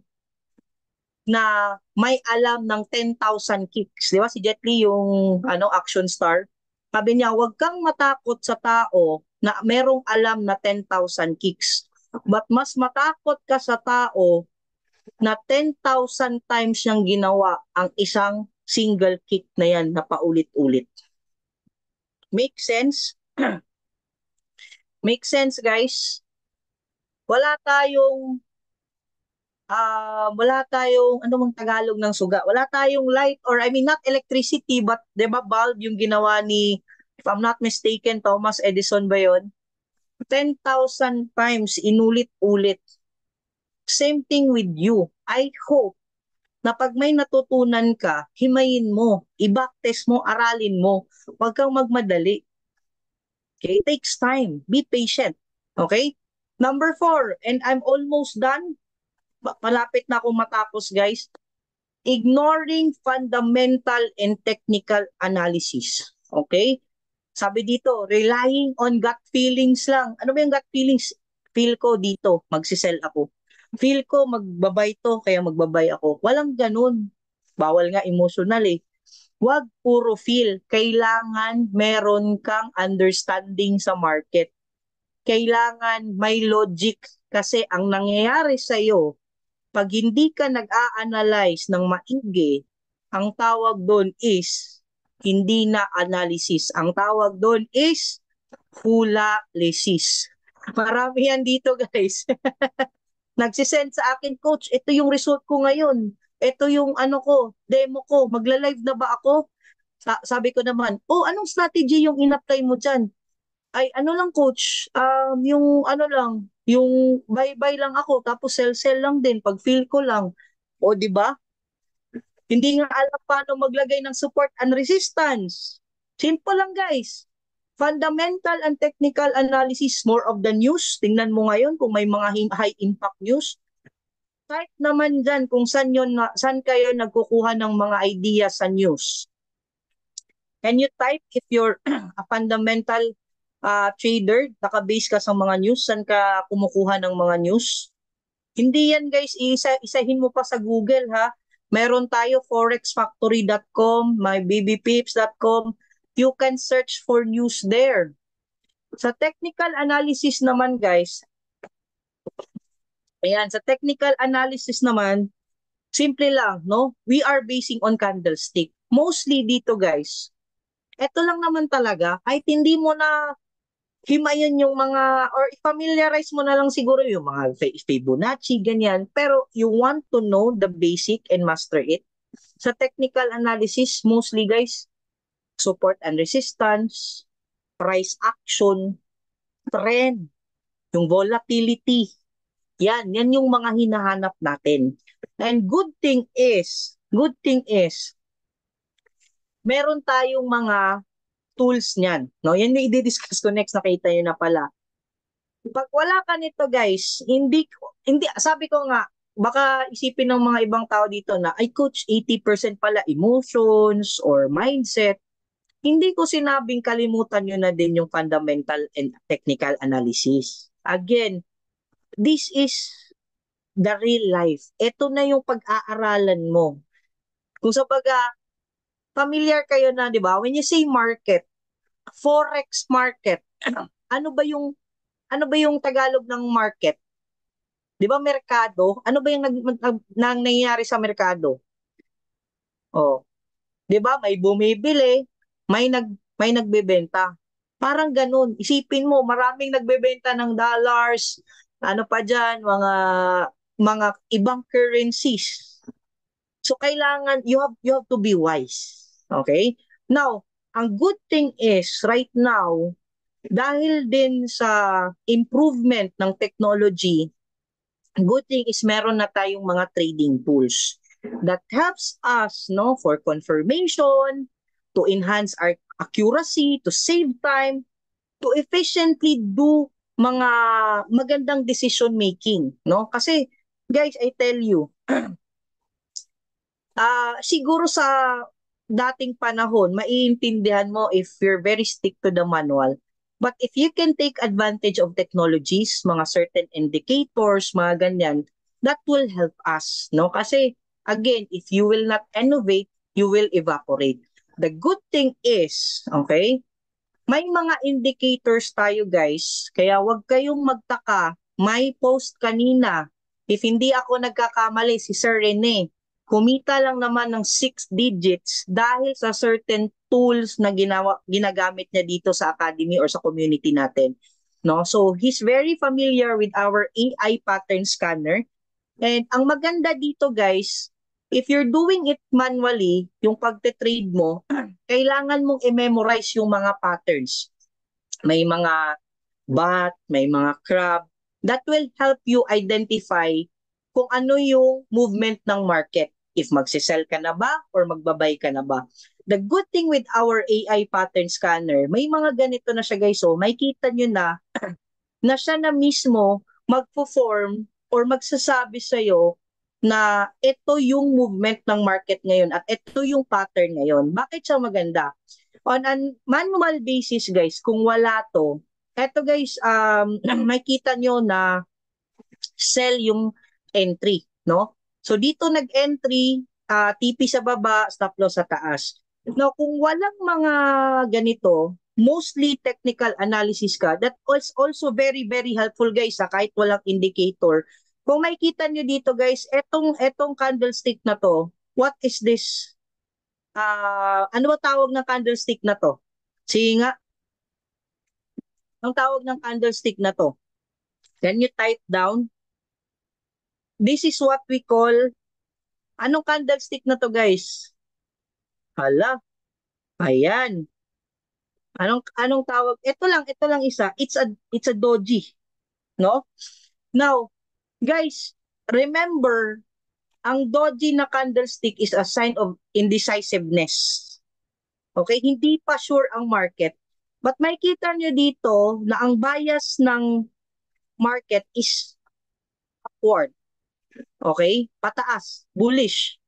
[SPEAKER 1] na may alam ng 10,000 kicks. Di ba si Jet Li yung action star? Sabi niya, wag kang matakot sa tao na merong alam na 10,000 kicks. But mas matakot ka sa tao na 10,000 times niyang ginawa ang isang single kick na yan na paulit-ulit. Make sense? Make sense, guys? Wala tayong ano mang Tagalog ng suga. Wala tayong light or I mean not electricity but 'di ba bulb yung ginawa ni, if I'm not mistaken, Thomas Edison ba 'yon? 10,000 times inulit-ulit. Same thing with you. I hope na pag may natutunan ka, himayin mo, i-backtest mo, aralin mo. Huwag kang magmadali. Okay? It takes time. Be patient. Okay? Number 4, and I'm almost done. Malapit na akong matapos, guys. Ignoring fundamental and technical analysis. Okay? Sabi dito, relying on gut feelings lang. Ano ba yung gut feelings? Feel ko dito, magsisell ako. Feel ko magbabay to, kaya magbabay ako. Walang ganun. Bawal nga emotional eh. Huwag puro feel. Kailangan meron kang understanding sa market. Kailangan may logic kasi ang nangyayari sa'yo, pag hindi ka nag-a-analyze ng maigi, ang tawag doon is hindi na analysis. Ang tawag doon is hula-lesis. Marami yan dito, guys. Nagsisend sa akin, coach, ito yung result ko ngayon. Ito yung demo ko. Magla-live na ba ako? Sabi ko naman, anong strategy yung in-apply mo dyan? Ay, lang coach, yung buy-buy lang ako, tapos sell-sell lang din, pag feel ko lang. O, di ba? Hindi nga alam paano maglagay ng support and resistance. Simple lang, guys. Fundamental and technical analysis, more of the news. Tingnan mo ngayon kung may mga high impact news. Type naman dyan kung saan kayo nagkukuha ng mga ideas sa news. Can you type if you're a fundamental trader, nakabase ka sa mga news, saan ka kumukuha ng mga news? Hindi yan guys, isahin mo pa sa Google ha. Meron tayo forexfactory.com, mybbpips.com. You can search for news there. Sa technical analysis naman guys, ayan, sa technical analysis naman, Simple lang, no? We are basing on candlestick. Mostly dito, guys, eto lang naman talaga, kahit hindi mo na himayin yung mga, or familiarize mo na lang siguro yung mga Fibonacci, ganyan, pero you want to know the basic and master it. Sa technical analysis, mostly guys, support and resistance, price action, trend, yung volatility. Yan yung mga hinahanap natin. And good thing is, meron tayong mga tools niyan. No? Yan yung i-discuss ko next, nakita nyo na pala. Pag wala ka nito guys, hindi, sabi ko nga, baka isipin ng mga ibang tao dito na, ay coach, 80% pala emotions or mindset. Hindi ko sinabing kalimutan nyo na din yung fundamental and technical analysis. Again, this is the real life. Ito na yung pag-aaralan mo. Kung sa baga, familiar kayo na, di ba? When you say market, forex market, ano ba yung Tagalog ng market? 'Di ba merkado? Ano ba yung nangyayari sa merkado? Oh, 'di ba may bumibili, may nagbebenta. Parang ganun. Isipin mo, maraming nagbebenta ng dollars, ano pa diyan, mga ibang currencies. So kailangan you have to be wise. Okay? Now, ang good thing is right now, dahil din sa improvement ng technology, good thing is meron na tayong mga trading tools that helps us, no, for confirmation, to enhance our accuracy, to save time, to efficiently do mga magandang decision making, no? Kasi guys, I tell you, siguro sa dating panahon, maiintindihan mo if you're very stick to the manual. But if you can take advantage of technologies, mga certain indicators, mga ganyan, that will help us, no? Kasi, again, if you will not innovate, you will evaporate. The good thing is, okay, may mga indicators tayo guys, kaya wag kayong magtaka. May post kanina, if hindi ako nagkakamali, si Sir Rene, kumita lang naman ng 6 digits dahil sa certain tools na ginagamit niya dito sa academy or sa community natin. No? So, he's very familiar with our AI pattern scanner. And ang maganda dito guys, if you're doing it manually, yung pagte-trade mo, kailangan mong i-memorize yung mga patterns. May mga bat, may mga crab. That will help you identify kung ano yung movement ng market. If magsisell ka na ba or magbabay ka na ba. The good thing with our AI pattern scanner, may mga ganito na siya guys. So, may kita nyo na siya na mismo magpo-form or magsasabi sa'yo na ito yung movement ng market ngayon at ito yung pattern ngayon. Bakit siya maganda? On a manual basis guys, kung wala to, eto guys, makita nyo na sell yung entry, no? So dito nag-entry, TP sa baba, stop loss sa taas. Now, kung walang mga ganito, mostly technical analysis ka, that is also very, very helpful guys, kahit walang indicator. Kung makikita nyo dito guys, etong candlestick na to, what is this? Ano ba tawag ng candlestick na to? Sige nga, ang tawag ng candlestick na to. Can you type down? This is what we call, anong candlestick na to guys? Hala, ayan. Anong tawag? Ito lang isa. It's a doji, no? Now, guys, remember, ang doji na candlestick is a sign of indecisiveness. Okay, hindi pa sure ang market. But makikita nyo dito na ang bias ng market is upward. Okay? Pataas, bullish.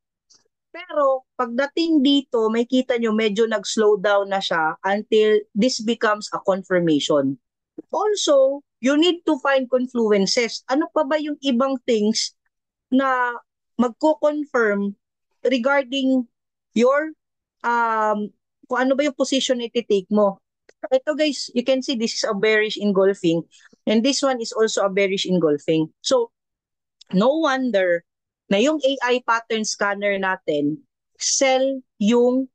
[SPEAKER 1] Pero pagdating dito, may kita nyo medyo nag-slow down na siya until this becomes a confirmation. Also, you need to find confluences. Ano pa ba yung ibang things na magko-confirm regarding your kung ano ba yung position na iti-take mo. Ito guys, you can see this is a bearish engulfing and this one is also a bearish engulfing. So, no wonder na yung AI pattern scanner natin sell yung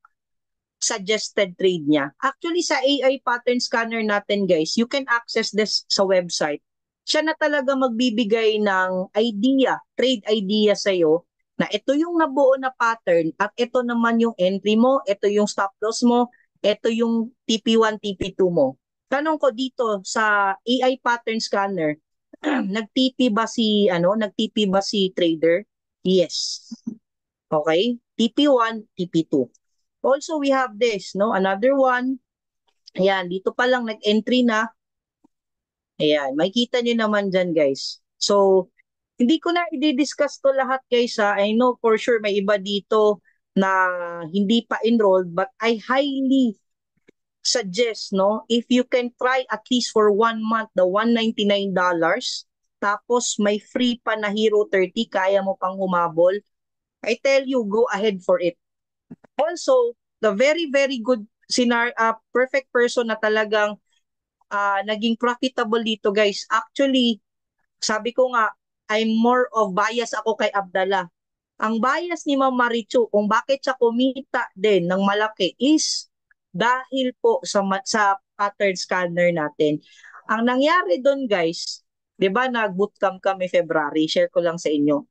[SPEAKER 1] suggested trade niya. Actually, sa AI pattern scanner natin, guys, you can access this sa website. Siya na talaga magbibigay ng idea, trade idea sa'yo, na ito yung nabuo na pattern at ito naman yung entry mo, ito yung stop loss mo, ito yung TP1, TP2 mo. Tanong ko dito sa AI pattern scanner, nag-TP ba si nag-TP ba si trader? Yes. Okay? TP1, TP2. Also, we have this, no? Another one. Ayan, dito pa lang nag-entry na. Ayan, makikita nyo naman dyan, guys. So, hindi ko na i-discuss to lahat, guys, ha. I know for sure may iba dito na hindi pa enrolled, but I highly suggest, no, if you can try at least for 1 month, the $199, tapos may free pa na Hero 30, kaya mo pang humabol, I tell you, go ahead for it. Also, the very, very good perfect person na talagang naging profitable dito, guys. Actually, sabi ko nga, I'm more of bias ako kay Abdallah. Ang bias ni Ma'am Marichu kung bakit siya kumita din ng malaki is dahil po sa pattern scanner natin. Ang nangyari doon, guys, 'di ba nag-bootcamp kami February, share ko lang sa inyo.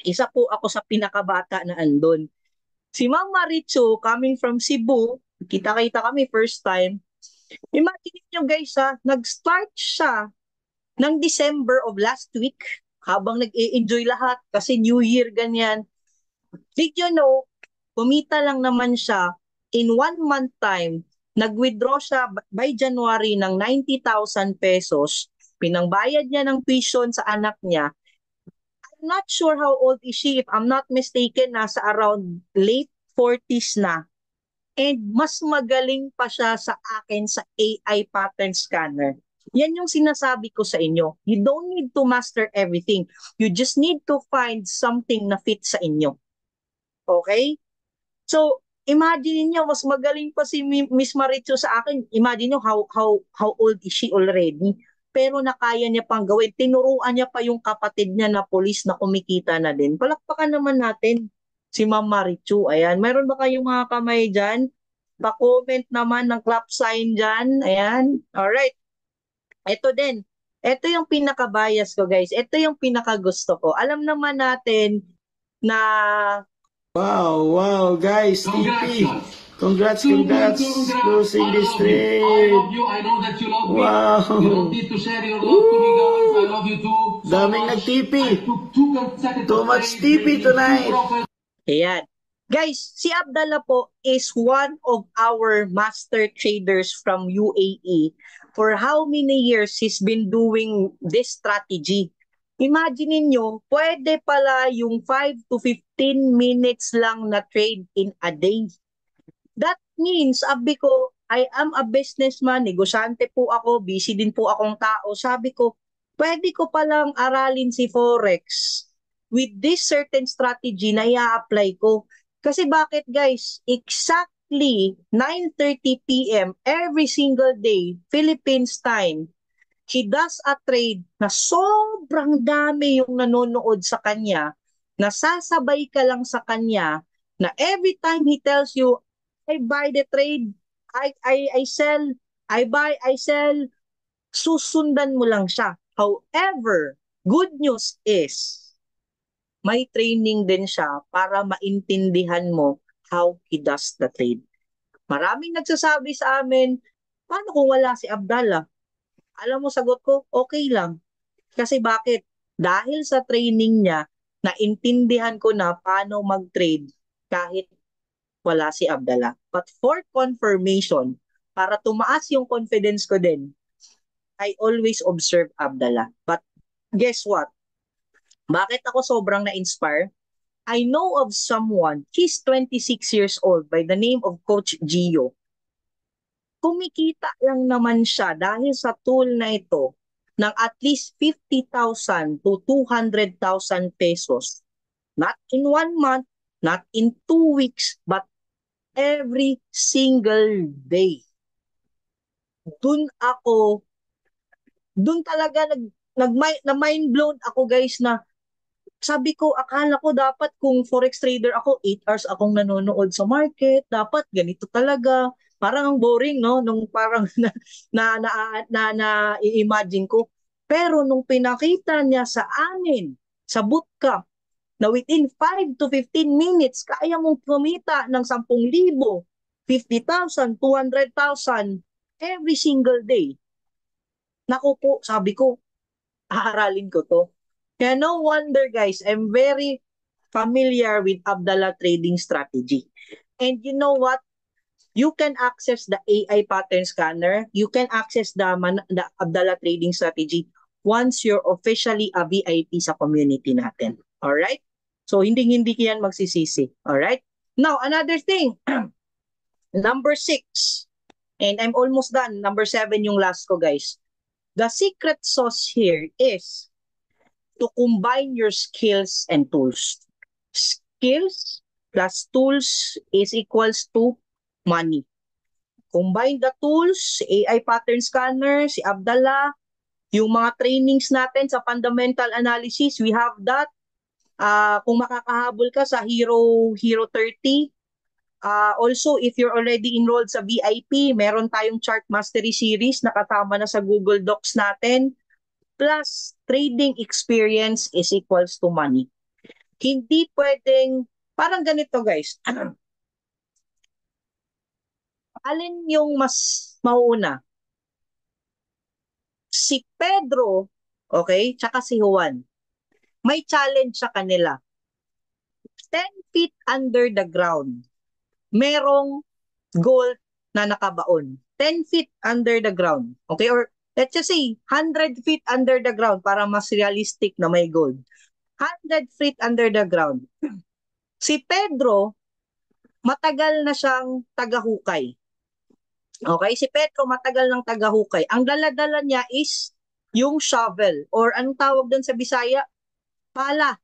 [SPEAKER 1] Isa po ako sa pinakabata na andun. Si Ma'am Marichu coming from Cebu, kita-kita kami first time. Imagine nyo, guys, nag-start siya ng December of last week habang nag-e-enjoy lahat kasi New Year ganyan. Did you know, kumita lang naman siya in 1 month time, nag-withdraw siya by January ng 90,000 pesos, pinangbayad niya ng tuition sa anak niya. I'm not sure how old is she, if I'm not mistaken, nasa around late 40s na. And mas magaling pa siya sa akin sa AI pattern scanner. Yan yung sinasabi ko sa inyo. You don't need to master everything. You just need to find something na fit sa inyo. Okay? So, imagine niyo mas magaling pa si Miss Marichu sa akin. Imagine niyo how old is she already? Pero nakaya niya pang gawin. Tinuruan niya pa yung kapatid niya na police na kumikita na din. Palakpakan naman natin si Ma'am Marichu. Ayan, mayroon ba kayong mga kamay dyan? Pa-comment naman ng clap sign dyan. Ayan. Alright. Ito din. Ito yung pinaka-bias ko, guys. Ito yung pinaka-gusto ko. Alam naman natin na
[SPEAKER 2] Wow, wow, guys, TP. Congrats, closing this trade.
[SPEAKER 3] I love you. I know that you love me.
[SPEAKER 2] Wow.
[SPEAKER 3] You don't need to share your love to me, guys. I love you too.
[SPEAKER 2] Daming nag-TP. Too much
[SPEAKER 3] trades,
[SPEAKER 2] TP tonight.
[SPEAKER 1] Ayan. Guys, si Abdallah po is one of our master traders from UAE. For how many years he's been doing this strategy? Imagine niyo, pwede pala yung 5 to 15 minutes lang na trade in a day. That means, sabi ko, I am a businessman, negosyante po ako, busy din po akong tao. Sabi ko, pwede ko palang aralin si Forex with this certain strategy na i-apply ko. Kasi bakit, guys? Exactly 9:30 p.m. every single day, Philippines time, he does a trade na sobrang dami yung nanonood sa kanya, nasasabay ka lang sa kanya, na every time he tells you, I buy the trade, I sell, I buy, I sell, susundan mo lang siya. However, good news is, may training din siya para maintindihan mo how he does the trade. Maraming nagsasabi sa amin, paano kung wala si Abdallah? Alam mo, sagot ko, okay lang. Kasi bakit? Dahil sa training niya, naintindihan ko na paano mag-trade kahit wala si Abdallah. But for confirmation, para tumaas yung confidence ko din, I always observe Abdallah. But guess what? Bakit ako sobrang na-inspire? I know of someone, he's 26 years old by the name of Coach Gio. Kumikita lang naman siya dahil sa tool na ito ng at least 50,000 to 200,000 pesos. Not in 1 month, not in 2 weeks, but every single day. Doon talaga na mind blown ako, guys, na Sabi ko, akala ko dapat kung forex trader ako, 8 hours akong nanonood sa market, dapat ganito talaga. Parang ang boring, no? Nung parang i-imagine ko. Pero nung pinakita niya sa amin, sa bootcamp, na within 5 to 15 minutes, kaya mong kumita ng 10,000, 50,000, 200,000 every single day. Naku po, sabi ko, aaralin ko to. Kaya no wonder guys, I'm very familiar with Abdallah trading strategy. And you know what? You can access the AI pattern scanner. You can access the Abdallah trading strategy once you're officially a VIP sa community natin. Alright? So, hindi yan magsisisi. Alright? Now, another thing. Number 6. And I'm almost done. Number 7 yung last ko, guys. The secret sauce here is to combine your skills and tools. Skills plus tools is equals to money. Combine the tools, AI pattern scanner, si Abdallah, yung mga trainings natin sa fundamental analysis, we have that. Kung makakahabol ka sa Hero 30, also, if you're already enrolled sa VIP, meron tayong chart mastery series na kasama na sa Google Docs natin. Plus, trading experience is equals to money. Hindi pwedeng, parang ganito guys. Alin yung mas mauna? Si Pedro, okay, tsaka si Juan. May challenge sa kanila. 10 feet under the ground. Merong gold na nakabaon. 10 feet under the ground. Okay, or let's just say 100 feet under the ground para mas realistic na may gold. 100 feet under the ground. Si Pedro, matagal na siyang tagahukay. Okay, si Pedro matagal ng tagahukay. Ang dala-dala niya is yung shovel or anong tawag doon sa Bisaya? Pala.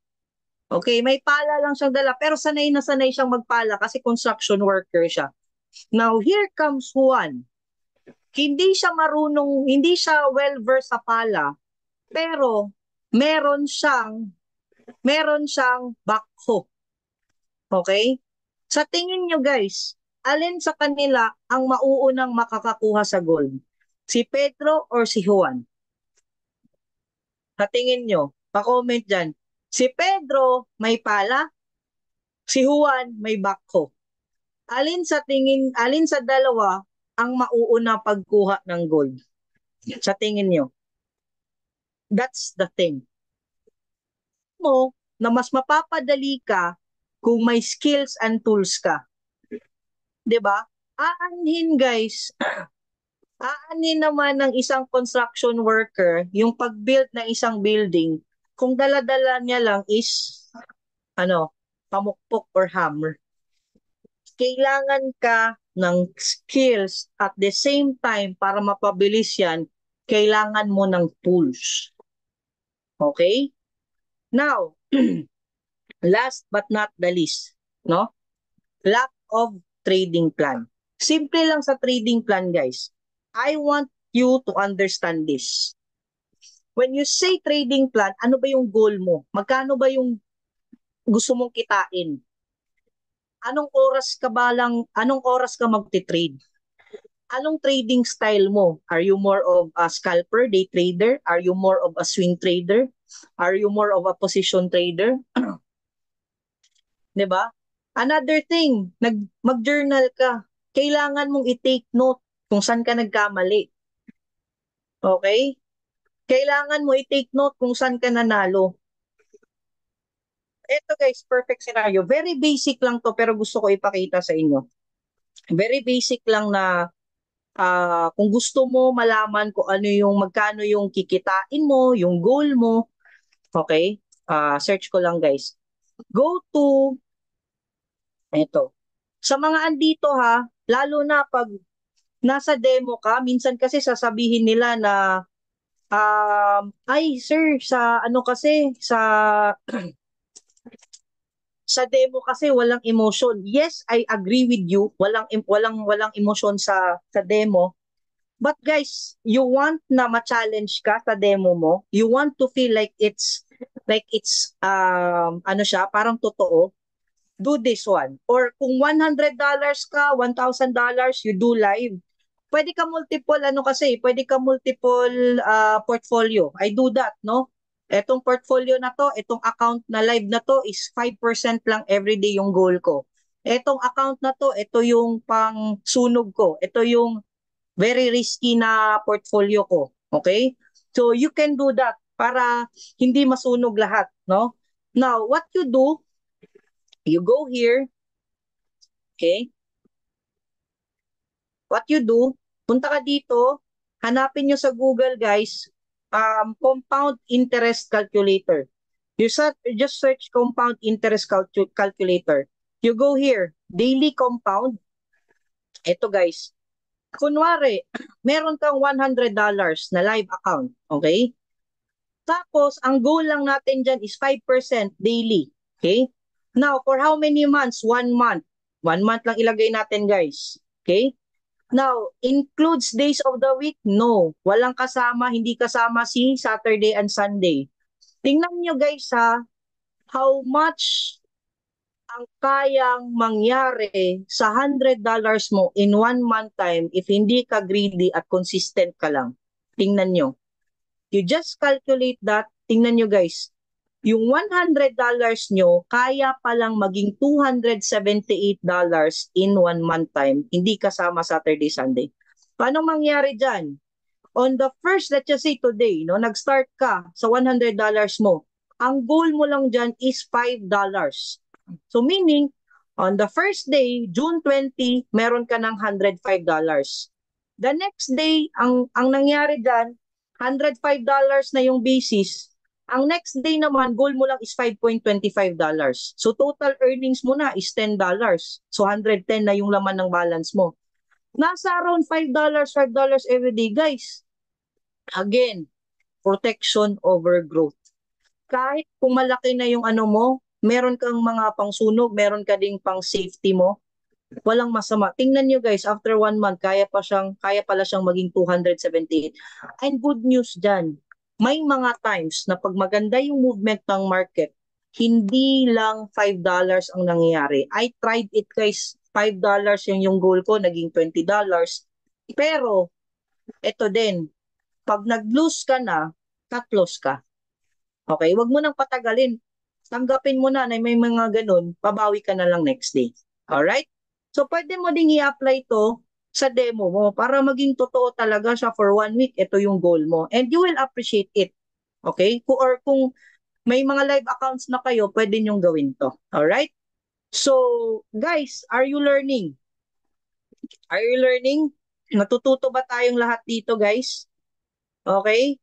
[SPEAKER 1] Okay, may pala lang siyang dala pero sanay na sanay siyang magpala kasi construction worker siya. Now, here comes Juan. Hindi siya marunong, hindi siya well-versed sa pala, pero meron siyang backhoe. Okay? Sa tingin nyo guys, alin sa kanila ang mauunang makakakuha sa gold? Si Pedro or si Juan? Sa tingin nyo, pa-comment dyan. Si Pedro may pala, si Juan may backhoe. Alin sa dalawa ang mauuna pagkuha ng gold? Sa tingin nyo? That's the thing. Mo na mas mapapadali ka kung may skills and tools ka. 'Di ba? Aanhin guys. Aanhin naman ng isang construction worker yung pag-build ng isang building kung dala-dala niya lang is pamukpok or hammer. Kailangan ka ng skills at the same time para mapabilis yan, kailangan mo ng tools. Okay? Now, last but not the least, no? Lack of trading plan. Simple lang sa trading plan, guys. I want you to understand this. When you say trading plan, ano ba yung goal mo? Magkano ba yung gusto mong kitain? Anong oras ka magte-trade? Anong trading style mo? Are you more of a scalper, day trader? Are you more of a swing trader? Are you more of a position trader? 'Di ba? Another thing, mag-journal ka. Kailangan mong i-take note kung saan ka nagkamali. Okay? Kailangan mo i-take note kung saan ka nanalo. Ito guys, perfect scenario. Very basic lang to pero gusto ko ipakita sa inyo. Very basic lang na kung gusto mo malaman kung ano yung magkano yung kikitain mo, yung goal mo. Okay? Search ko lang guys. Go to ito. Sa mga andito ha, lalo na pag nasa demo ka, minsan kasi sasabihin nila na ay sir, sa ano kasi, sa demo kasi walang emotion. Yes, I agree with you. Walang emotion sa demo. But guys, you want na ma-challenge ka sa demo mo. You want to feel like it's like it's ano siya, parang totoo, do this one. Or kung $100 ka, $1,000, you do live. Pwede ka multiple, ano kasi, pwede ka multiple portfolio. I do that, no? Etong portfolio na to, etong account na live na to is 5% lang everyday yung goal ko. Etong account na to, ito yung pang sunog ko. Ito yung very risky na portfolio ko. Okay? So you can do that para hindi masunog lahat, no? Now, what you do, you go here, okay? What you do, punta ka dito, hanapin nyo sa Google, guys, compound interest calculator. Just search compound interest calculator. You go here, daily compound. Ito, guys. Kunwari, meron kang $100 na live account, okay? Tapos, ang goal lang natin dyan is 5% daily, okay? Now, for how many months? 1 month. 1 month lang ilagay natin, guys. Okay? Now, includes days of the week? No. Walang kasama, hindi kasama si Saturday and Sunday. Tingnan nyo, guys, ha, how much ang kayang mangyari sa $100 mo in 1 month time if hindi ka greedy at consistent ka lang. Tingnan nyo. You just calculate that. Tingnan nyo, guys. Yung $100 nyo, kaya palang maging $278 in 1 month time, hindi kasama Saturday, Sunday. Paano mangyari dyan? On the first, let's just say today, no, nag-start ka sa $100 mo, ang goal mo lang dyan is $5. So meaning, on the first day, June 20, meron ka ng $105. The next day, ang nangyari dyan, $105 na yung basis. Ang next day naman, goal mo lang is $5.25. So total earnings mo na is $10. So 110 na yung laman ng balance mo. Nasa around $5 every day, guys. Again, protection over growth. Kahit kung malaki na yung ano mo, meron kang mga pangsunog, meron ka ding pang safety mo, walang masama. Tingnan nyo, guys, after 1 month, kaya pala siyang maging 278. And good news dyan, may mga times na pag maganda yung movement ng market, hindi lang $5 ang nangyayari. I tried it, guys. $5 yung goal ko, naging $20. Pero, ito din, pag nag-lose ka na, cut-loss ka. Okay, wag mo nang patagalin. Tanggapin mo na may mga ganun, pabawi ka na lang next day. Alright? So, pwede mo ding i-apply to sa demo mo para maging totoo talaga siya for 1 week. Ito yung goal mo. And you will appreciate it. Okay? Or kung may mga live accounts na kayo, pwede nyong gawin to. Alright? So, guys, are you learning? Are you learning? Natututo ba tayong lahat dito, guys? Okay?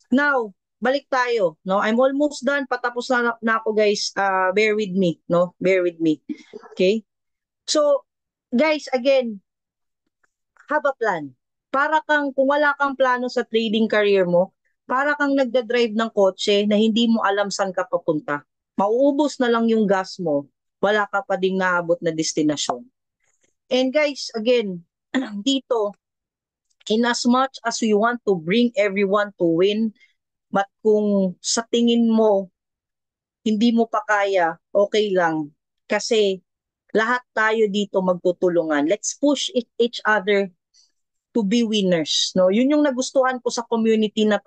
[SPEAKER 1] Now, balik tayo, no? I'm almost done. Patapos na ako, guys. Bear with me, no? Bear with me. Okay? So, guys, again, have a plan. Para kung wala kang plano sa trading career mo, para kang nagda-drive ng kotse na hindi mo alam saan ka papunta. Mauubos na lang yung gas mo, wala ka pa ding naabot na destinasyon. And guys, again, dito, in as much as we want to bring everyone to win, but kung sa tingin mo, hindi mo pa kaya, okay lang. Kasi lahat tayo dito magtutulungan. Let's push each other to be winners. No? Yun yung nagustuhan ko sa community na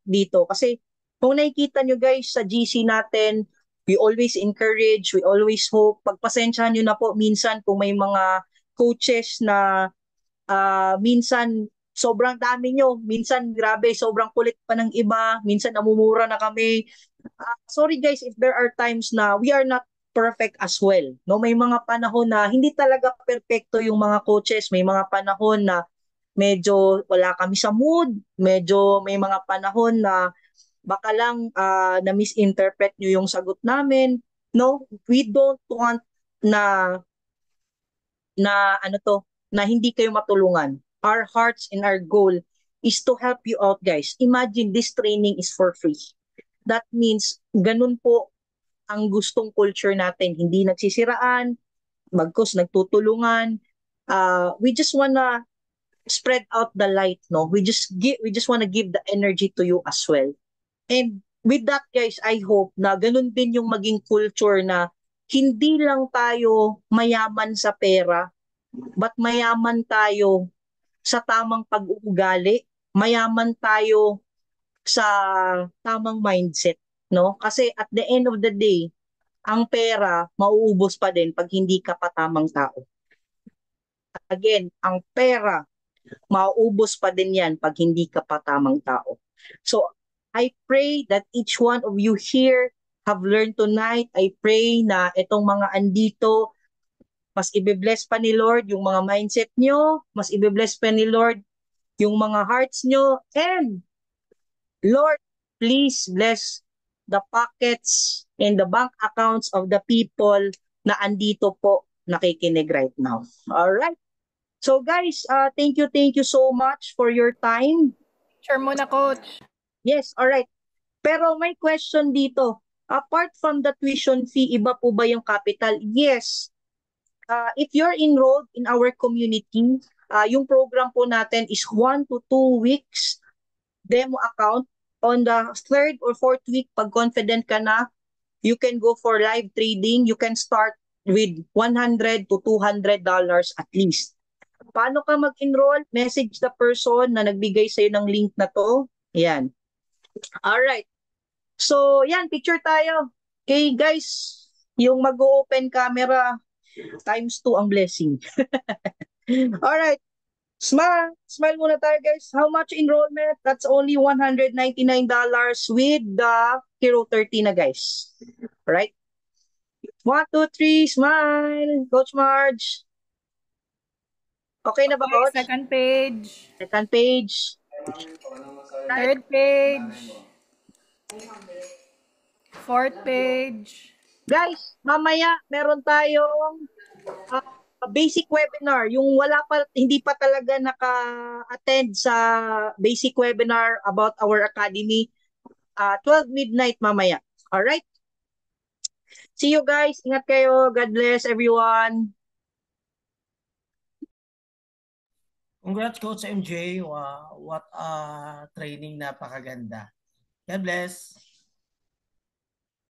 [SPEAKER 1] dito. Kasi kung nakikita nyo, guys, sa GC natin, we always encourage, we always hope. Pagpasensyahan nyo na po minsan kung may mga coaches na minsan sobrang dami nyo, minsan grabe, sobrang kulit pa ng iba, minsan namumura na kami. Sorry, guys, if there are times na we are not perfect as well. No, may mga panahon na hindi talaga perfecto yung mga coaches, may mga panahon na medyo wala kami sa mood, medyo may mga panahon na baka lang na misinterpret nyo yung sagot namin. No, we don't want na na hindi kayo matulungan. Our hearts and our goal is to help you out, guys. Imagine this training is for free. That means ganun po ang gustong culture natin. Hindi nagsisiraan, bagkus nagtutulungan. We just wanna spread out the light, no? We just wanna give the energy to you as well. And with that guys, I hope na ganun din yung maging culture na hindi lang tayo mayaman sa pera, but mayaman tayo sa tamang pag-uugali, mayaman tayo sa tamang mindset, no? Kasi at the end of the day, ang pera mauubos pa din pag hindi ka pa tamang tao. Again, ang pera mauubos pa din yan pag hindi ka pa tamang tao. So, I pray that each one of you here have learned tonight. I pray na itong mga andito, mas ibe-bless pa ni Lord yung mga mindset nyo, mas ibe-bless pa ni Lord yung mga hearts nyo, and Lord, please bless the pockets and the bank accounts of the people na andito po nakikinig right now. All right. So guys, thank you so much for your time.
[SPEAKER 4] Sure muna, Coach.
[SPEAKER 1] Yes, all right. Pero may question dito. Apart from the tuition fee, iba po ba yung capital? Yes. If you're enrolled in our community, yung program po natin is 1 to 2 weeks demo account. On the 3rd or 4th week, pag confident ka na, you can go for live trading. You can start with $100 to $200 at least. Paano ka mag-enroll? Message the person na nagbigay sa'yo ng link na to. Yan. Alright. So, yan, picture tayo. Okay, guys, yung mag-open camera, times 2 ang blessing. Alright. Smile. Smile muna tayo, guys. How much enrollment? That's only $199 with the Hero 30 na, guys. Alright. 1, 2, 3, smile. Coach Marge. Okay na ba,
[SPEAKER 4] Okay,
[SPEAKER 1] Coach?
[SPEAKER 4] second page.
[SPEAKER 1] Second page.
[SPEAKER 4] Third page. Fourth page.
[SPEAKER 1] Guys, mamaya meron tayong basic webinar. Yung wala pa, hindi pa talaga naka-attend sa basic webinar about our academy. 12 midnight mamaya. Alright? See you guys. Ingat kayo. God bless everyone.
[SPEAKER 2] Congrats, Coach MJ. Wow, what a training, napakaganda. God bless.